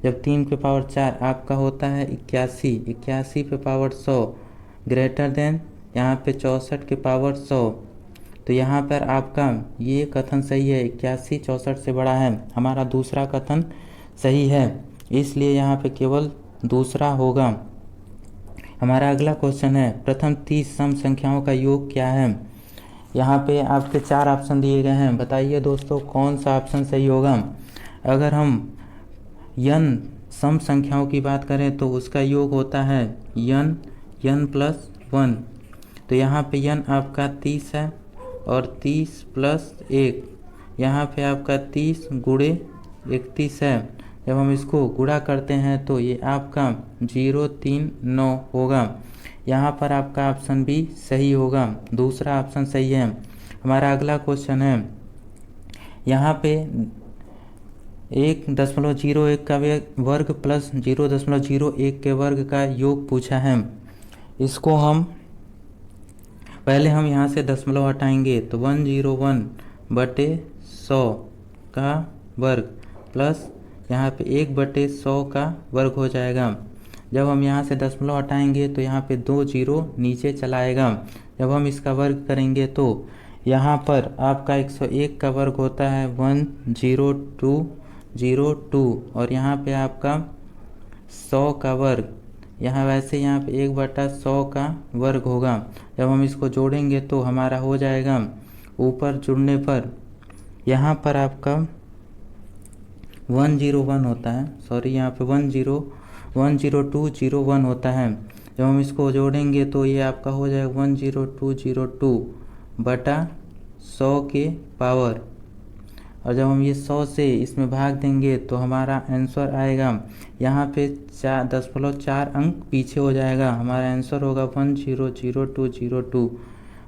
जब 3 पे पावर 4 आपका होता है 81 पे पावर 100 ग्रेटर देन यहाँ पे 64 के पावर 100। तो यहाँ पर आपका ये कथन सही है, 81 64 से बड़ा है। हमारा दूसरा कथन सही है, इसलिए यहाँ पे केवल दूसरा होगा। हमारा अगला क्वेश्चन है, प्रथम 30 सम संख्याओं का योग क्या है। यहाँ पे आपके 4 ऑप्शन दिए गए हैं, बताइए दोस्तों कौन सा ऑप्शन सही होगा। अगर हम n सम संख्याओं की बात करें तो उसका योग होता है n प्लस 1। तो यहाँ पे n आपका 30 है, और 30 प्लस 1 यहाँ पे आपका 30 गुणे 31 है। जब हम इसको गुणा करते हैं तो ये आपका 039 होगा। यहाँ पर आपका ऑप्शन भी सही होगा, दूसरा ऑप्शन सही है। हमारा अगला क्वेश्चन है, यहाँ पे 1.01 का वर्ग प्लस 0.01 के वर्ग का योग पूछा है। इसको हम पहले हम यहाँ से दशमलव हटाएंगे, तो 101/100 का वर्ग प्लस यहाँ पे 1/100 का वर्ग हो जाएगा। जब हम यहाँ से दशमलव हटाएंगे तो यहाँ पे 2 जीरो नीचे चला आएगा। जब हम इसका वर्ग करेंगे तो यहाँ पर आपका 101 का वर्ग होता है 10202, और यहाँ पे आपका 100 का वर्ग, यहाँ वैसे यहाँ पे 1/100 का वर्ग होगा। जब हम इसको जोड़ेंगे तो हमारा हो जाएगा, ऊपर जुड़ने पर यहाँ पर आपका 101 होता है, सॉरी यहाँ पे 10201 होता है। जब हम इसको जोड़ेंगे तो ये आपका हो जाएगा 10202/100 के पावर, और जब हम ये 100 से इसमें भाग देंगे तो हमारा आंसर आएगा, यहाँ पे 4 अंक पीछे हो जाएगा, हमारा आंसर होगा 100202।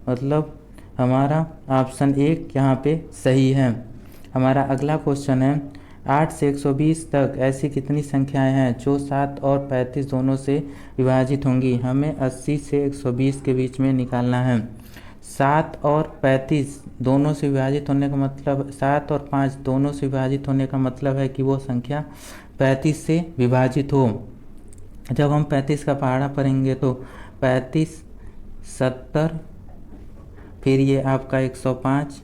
मतलब हमारा ऑप्शन 1 यहाँ पे सही है। हमारा अगला क्वेश्चन है, 8 से 120 तक ऐसी कितनी संख्याएं हैं जो 7 और 35 दोनों से विभाजित होंगी। हमें 80 से 120 के बीच में निकालना है। 7 और 35 दोनों से विभाजित होने का मतलब, 7 और 5 दोनों से विभाजित होने का मतलब है कि वो संख्या 35 से विभाजित हो। जब हम 35 का पहाड़ा पढ़ेंगे तो 35 70, फिर ये आपका 105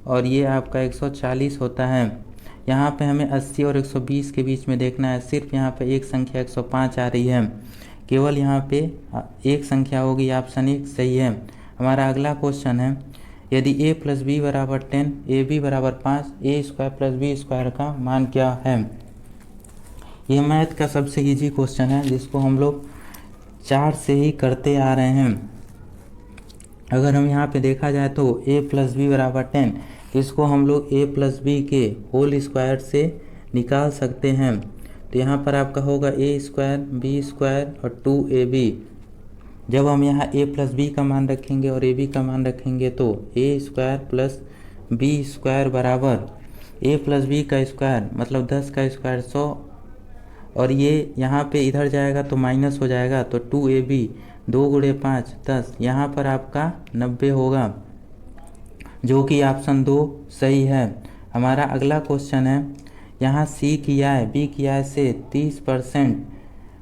और ये आपका 140 होता है। यहाँ पे हमें 80 और 120 के बीच में देखना है। सिर्फ यहाँ पे एक संख्या 105 आ रही है, केवल यहाँ पे एक संख्या होगी, ऑप्शन 1 सही है। हमारा अगला क्वेश्चन है, यदि a + b = 10, ab = 5, a² + b² का मान क्या है। ये मैथ का सबसे इजी क्वेश्चन है, जिसको हम लोग 4 से ही करते आ रहे हैं। अगर हम यहाँ पे देखा जाए तो a + b = 10, इसको हम लोग a + b के होल स्क्वायर से निकाल सकते हैं। तो यहाँ पर आपका होगा a² b² और 2ab। जब हम यहाँ a + b का मान रखेंगे और ab का मान रखेंगे तो a² + b² बराबर a + b का स्क्वायर मतलब 10 का स्क्वायर 100, और ये यहाँ पे इधर जाएगा तो माइनस हो जाएगा, तो 2ab 2 × 5 10, यहाँ पर आपका 90 होगा, जो कि ऑप्शन 2 सही है। हमारा अगला क्वेश्चन है, यहाँ C की आय B की आय से 30%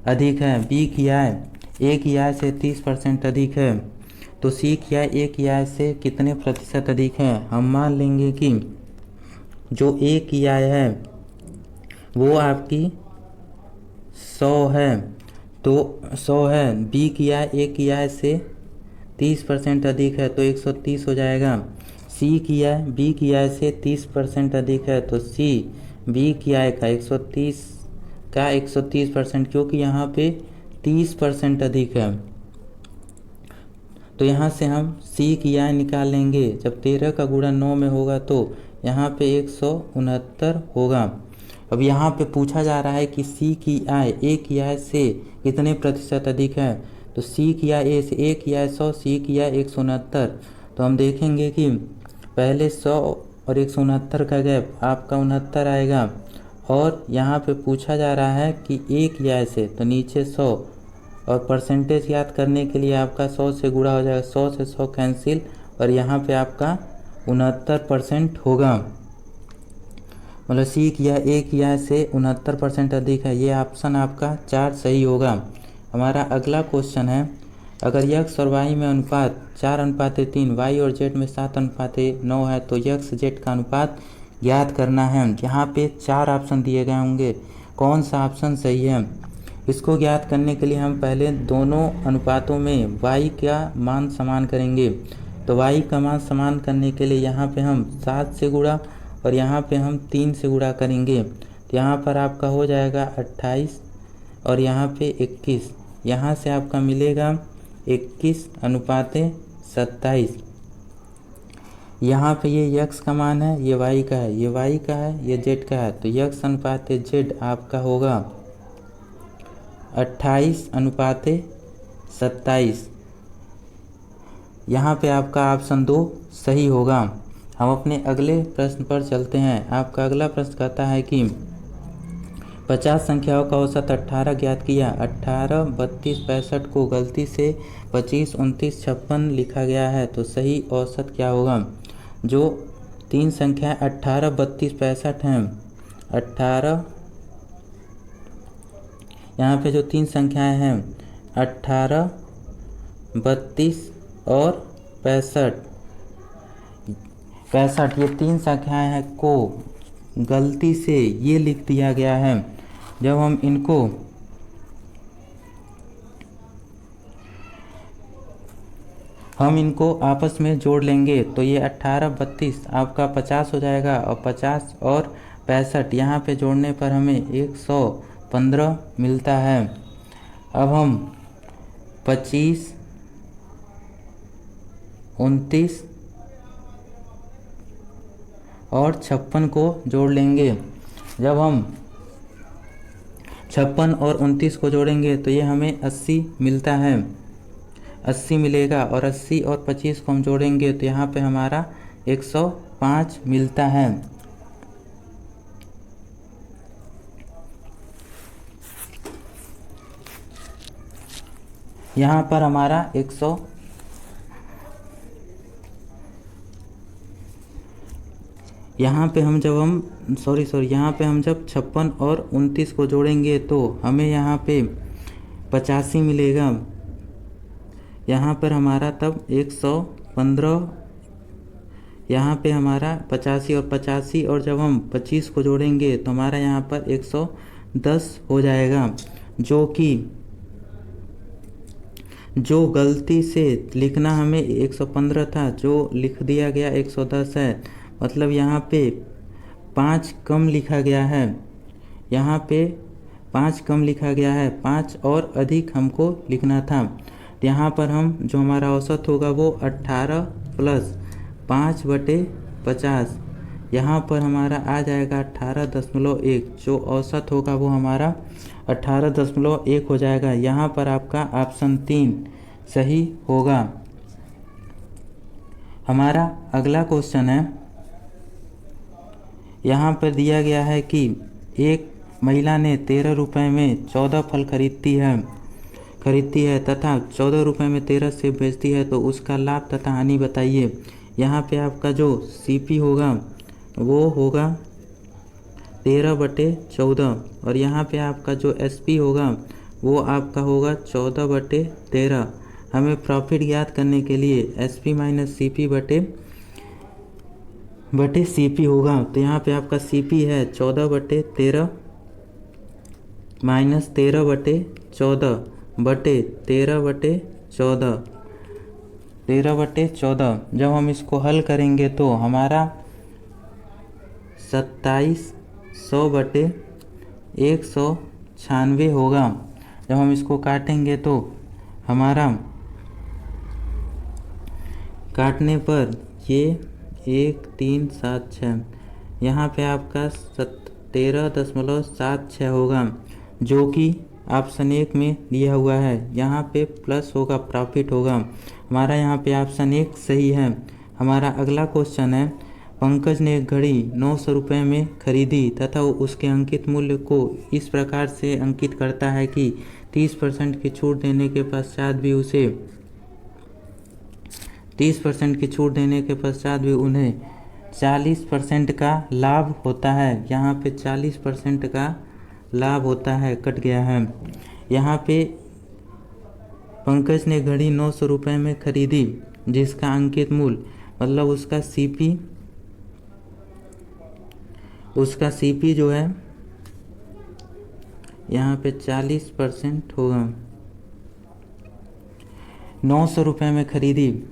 अधिक है, B की आय A की आय से 30% अधिक है, तो C की आय A की आय से कितने प्रतिशत अधिक है। हम मान लेंगे कि जो A की आय है वो आपकी 100 है, तो 100 है। बी की आय ए की आय से 30% अधिक है तो 130 हो जाएगा। सी की आय बी की आय से 30% अधिक है तो सी बी की आय का 130% क्योंकि यहाँ पे 30% अधिक है, तो यहाँ से हम सी की आय निकाल लेंगे। जब 13 का गुणा 9 में होगा तो यहाँ पे 169 होगा। अब यहाँ पे पूछा जा रहा है कि सी की आय ए की आय से कितने प्रतिशत अधिक है, तो सी की आय ए की आय 100, सी की आय 169। तो हम देखेंगे कि पहले 100 और 169 का गैप आपका 69 आएगा, और यहाँ पे पूछा जा रहा है कि ए की आय से, तो नीचे 100, और परसेंटेज याद करने के लिए आपका 100 से गुणा हो जाएगा, 100 से 100 कैंसिल, और यहाँ पे आपका 69% होगा। मतलब सी की आय ए की आय से 69% अधिक है। ये ऑप्शन आपका 4 सही होगा। हमारा अगला क्वेश्चन है, अगर यक्स और वाई में अनुपात 4:3, वाई और जेड में 7:9 है तो यक्स जेड का अनुपात ज्ञात करना है। यहाँ पे 4 ऑप्शन दिए गए होंगे, कौन सा ऑप्शन सही है। इसको ज्ञात करने के लिए हम पहले दोनों अनुपातों में y का मान समान करेंगे। तो y का मान समान करने के लिए यहाँ पे हम 7 से गुणा और यहाँ पे हम 3 से गुणा करेंगे, तो यहाँ पर आपका हो जाएगा 28 और यहाँ पे 21। यहाँ से आपका मिलेगा 21:27। यहाँ पे ये x का मान है, ये y का है, ये y का है, ये z का है, तो x/z आपका होगा 28:27। यहाँ पे आपका ऑप्शन 2 सही होगा। हम अपने अगले प्रश्न पर चलते हैं। आपका अगला प्रश्न कहता है कि 50 संख्याओं का औसत 18 ज्ञात किया। 18, 32, 65 को गलती से 25, 29, 56 लिखा गया है, तो सही औसत क्या होगा। जो 3 संख्याएं 18, 32, 65 हैं, 18, यहाँ पे जो 3 संख्याएं हैं 18, 32 और 65, ये 3 संख्याएं हैं को गलती से ये लिख दिया गया है। जब हम इनको आपस में जोड़ लेंगे तो ये 18, 32 आपका 50 हो जाएगा, और 50 और 65 यहाँ पे जोड़ने पर हमें 115 मिलता है। अब हम 25, 29 और 56 को जोड़ लेंगे। जब हम 56 और 29 को जोड़ेंगे तो ये हमें 80 मिलता है, 80 मिलेगा, और 80 और 25 को हम जोड़ेंगे तो यहाँ पे हमारा 105 मिलता है। यहाँ पर हमारा यहाँ पे हम जब 56 और 29 को जोड़ेंगे तो हमें यहाँ पे 85 मिलेगा। यहाँ पर हमारा तब 115, यहाँ पे हमारा 85 और 85, और जब हम 25 को जोड़ेंगे तो हमारा यहाँ पर 110 हो जाएगा। जो गलती से लिखना हमें 115 था, जो लिख दिया गया 110 है। मतलब यहाँ पे 5 कम लिखा गया है, यहाँ पे 5 कम लिखा गया है, 5 और अधिक हमको लिखना था। यहाँ पर हम जो हमारा औसत होगा वो 18 + 5/50, यहाँ पर हमारा आ जाएगा 18.1। जो औसत होगा वो हमारा 18.1 हो जाएगा। यहाँ पर आपका ऑप्शन 3 सही होगा। हमारा अगला क्वेश्चन है, यहाँ पर दिया गया है कि एक महिला ने 13 रुपये में 14 फल खरीदती है तथा 14 रुपये में 13 सेब बेचती है, तो उसका लाभ तथा हानि बताइए। यहाँ पे आपका जो सीपी होगा वो होगा 13/14, और यहाँ पे आपका जो एसपी होगा वो आपका होगा 14/13। हमें प्रॉफिट ज्ञात करने के लिए एसपी माइनस सीपी बटे सीपी होगा। तो यहाँ पे आपका सीपी है 14/13 -13/14 बटे 13/14, 13/14। जब हम इसको हल करेंगे तो हमारा 2700/196 होगा। जब हम इसको काटेंगे तो हमारा काटने पर ये 1 3 7 6, यहाँ पे आपका 13.76 होगा, जो कि ऑप्शन 1 में दिया हुआ है। यहाँ पे प्लस होगा, प्रॉफिट होगा। हमारा यहाँ पे ऑप्शन 1 सही है। हमारा अगला क्वेश्चन है, पंकज ने एक घड़ी 900 रुपये में खरीदी तथा उसके अंकित मूल्य को इस प्रकार से अंकित करता है कि 30% की छूट देने के पश्चात भी उसे 30% की छूट देने के पश्चात भी उन्हें 40% का लाभ होता है। यहाँ पे 40% का लाभ होता है, कट गया है। यहाँ पे पंकज ने घड़ी 900 रुपये में खरीदी जिसका अंकित मूल्य मतलब उसका सीपी जो है यहाँ पे 40% होगा। 900 रुपये में खरीदी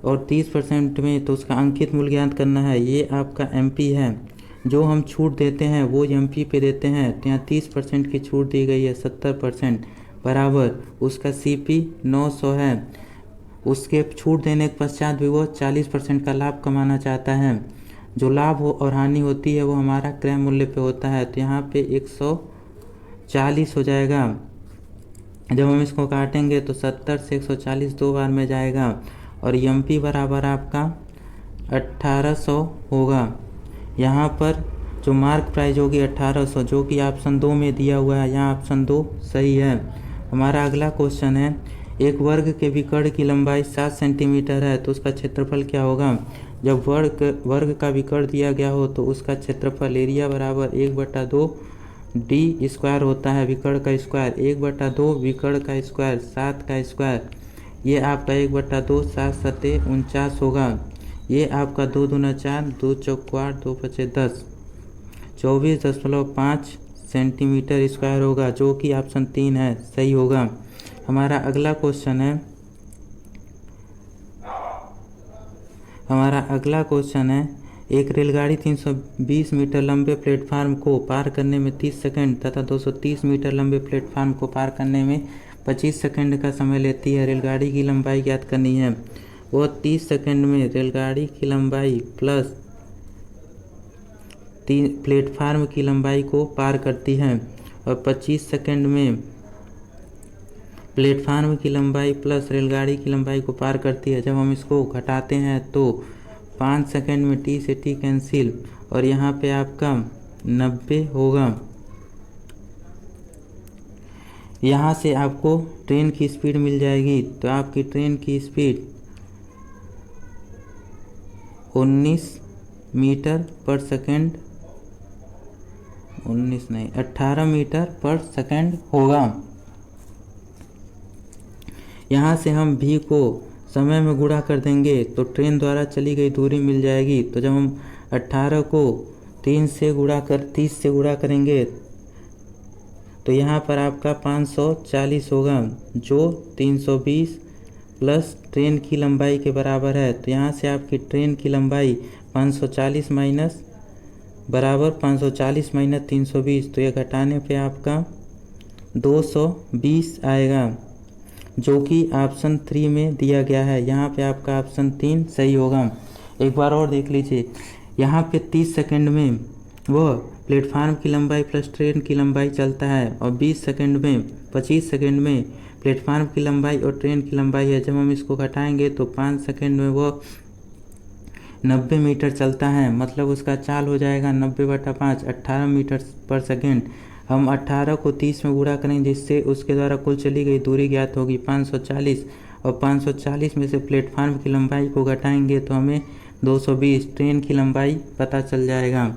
और 30% में, तो उसका अंकित मूल्य ज्ञात करना है। ये आपका एमपी है। जो हम छूट देते हैं वो एमपी पे देते हैं, तो यहाँ 30% की छूट दी गई है, 70% बराबर उसका सीपी 900 है। उसके छूट देने के पश्चात भी वो 40% का लाभ कमाना चाहता है। जो लाभ हो और हानि होती है वो हमारा क्रय मूल्य पे होता है, तो यहाँ पे 140 हो जाएगा। जब हम इसको काटेंगे तो 70 से 140 दो बार में जाएगा और एमपी बराबर आपका 1800 होगा। यहाँ पर जो मार्क प्राइस होगी 1800, जो कि ऑप्शन 2 में दिया हुआ है। यहाँ ऑप्शन 2 सही है। हमारा अगला क्वेश्चन है, एक वर्ग के विकर्ण की लंबाई 7 सेंटीमीटर है तो उसका क्षेत्रफल क्या होगा। जब वर्ग का विकर्ण दिया गया हो तो उसका क्षेत्रफल एरिया बराबर 1/2 डी स्क्वायर होता है, विकर्ण का स्क्वायर 1/2 विकर्ण का स्क्वायर 7 का स्क्वायर, ये आपका 1/2 7 सते 49 होगा। ये आपका 2 दूना 4, 2 चौको 8, 2 पचे 10, 24.5 सेंटीमीटर स्क्वायर होगा, जो कि ऑप्शन 3 है, सही होगा। हमारा अगला क्वेश्चन है, एक रेलगाड़ी 320 मीटर लंबे प्लेटफार्म को पार करने में 30 सेकंड तथा 230 मीटर लंबे प्लेटफार्म को पार करने में 25 सेकंड का समय लेती है। रेलगाड़ी की लंबाई ज्ञात करनी है। वो 30 सेकंड में रेलगाड़ी की लंबाई प्लस प्लेटफार्म की लंबाई को पार करती है और 25 सेकंड में प्लेटफार्म की लंबाई प्लस रेलगाड़ी की लंबाई को पार करती है। जब हम इसको घटाते हैं तो 5 सेकंड में टी से टी कैंसिल और यहाँ पे आपका 90 होगा। यहाँ से आपको ट्रेन की स्पीड मिल जाएगी, तो आपकी ट्रेन की स्पीड 19 मीटर पर सेकंड 18 मीटर पर सेकंड होगा। यहाँ से हम भी को समय में गुणा कर देंगे तो ट्रेन द्वारा चली गई दूरी मिल जाएगी। तो जब हम 18 को 30 से गुणा करेंगे तो यहाँ पर आपका 540 होगा, जो 320 प्लस ट्रेन की लंबाई के बराबर है। तो यहाँ से आपकी ट्रेन की लंबाई 540 माइनस 320, तो ये घटाने पे आपका 220 आएगा, जो कि ऑप्शन 3 में दिया गया है। यहाँ पे आपका ऑप्शन 3 सही होगा। एक बार और देख लीजिए, यहाँ पे 30 सेकंड में वह प्लेटफार्म की लंबाई प्लस ट्रेन की लंबाई चलता है और 25 सेकंड में प्लेटफार्म की लंबाई और ट्रेन की लंबाई है। जब हम इसको घटाएंगे तो 5 सेकंड में वह 90 मीटर चलता है, मतलब उसका चाल हो जाएगा 90/5 18 मीटर पर सेकंड। हम 18 को 30 में गुणा करेंगे, जिससे उसके द्वारा कुल चली गई दूरी ज्ञात होगी 540 और 540 में से प्लेटफार्म की लंबाई को घटाएंगे तो हमें 220 ट्रेन की लंबाई पता चल जाएगा।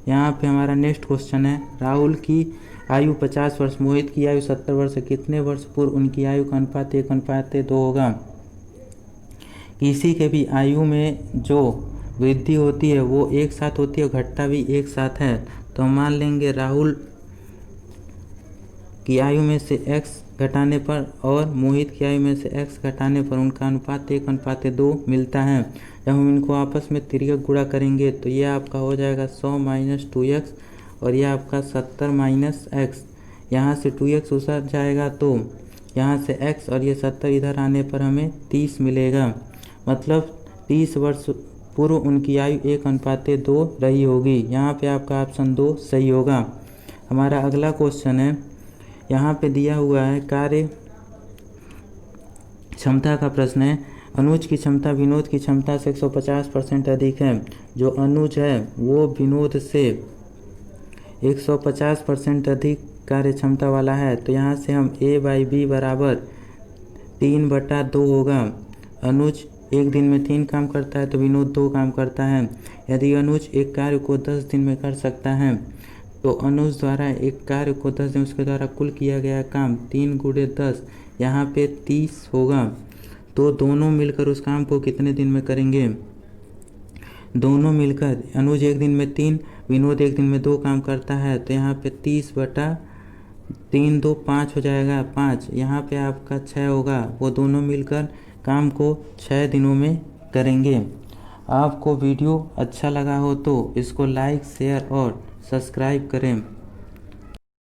यहाँ पे हमारा नेक्स्ट क्वेश्चन है, राहुल की आयु 50 वर्ष, मोहित की आयु 70 वर्ष, कितने वर्ष पूर्व उनकी आयु का अनुपात 1:2 होगा। किसी के भी आयु में जो वृद्धि होती है वो एक साथ होती है और घटता भी एक साथ है। तो हम मान लेंगे राहुल की आयु में से x घटाने पर और मोहित की आयु में से x घटाने पर उनका अनुपात 1:2 मिलता है। जब हम इनको आपस में तिर्यक गुणा करेंगे तो ये आपका हो जाएगा 100 - 2x और यह आपका 70 - x। यहाँ से 2x उतर जाएगा तो यहाँ से x और ये 70 इधर आने पर हमें 30 मिलेगा। मतलब 30 वर्ष पूर्व उनकी आयु 1:2 रही होगी। यहाँ पे आपका ऑप्शन 2 सही होगा। हमारा अगला क्वेश्चन है, यहाँ पे दिया हुआ है कार्य क्षमता का प्रश्न है। अनुज की क्षमता विनोद की क्षमता से 150% अधिक है। जो अनुज है वो विनोद से 150% अधिक कार्य क्षमता वाला है। तो यहाँ से हम a/b बराबर 3/2 होगा। अनुज एक दिन में 3 काम करता है तो विनोद 2 काम करता है। यदि अनुज एक कार्य को 10 दिन में कर सकता है तो अनुज द्वारा एक कार्य को 10 दिन उसके द्वारा कुल किया गया काम 3 × 10 यहाँ पे 30 होगा। तो दोनों मिलकर उस काम को कितने दिन में करेंगे? दोनों मिलकर अनुज एक दिन में 3, विनोद एक दिन में 2 काम करता है तो यहाँ पे 30/3 2 5 हो जाएगा 5। यहाँ पे आपका 6 होगा। वो दोनों मिलकर काम को 6 दिनों में करेंगे। आपको वीडियो अच्छा लगा हो तो इसको लाइक, शेयर और सब्सक्राइब करें।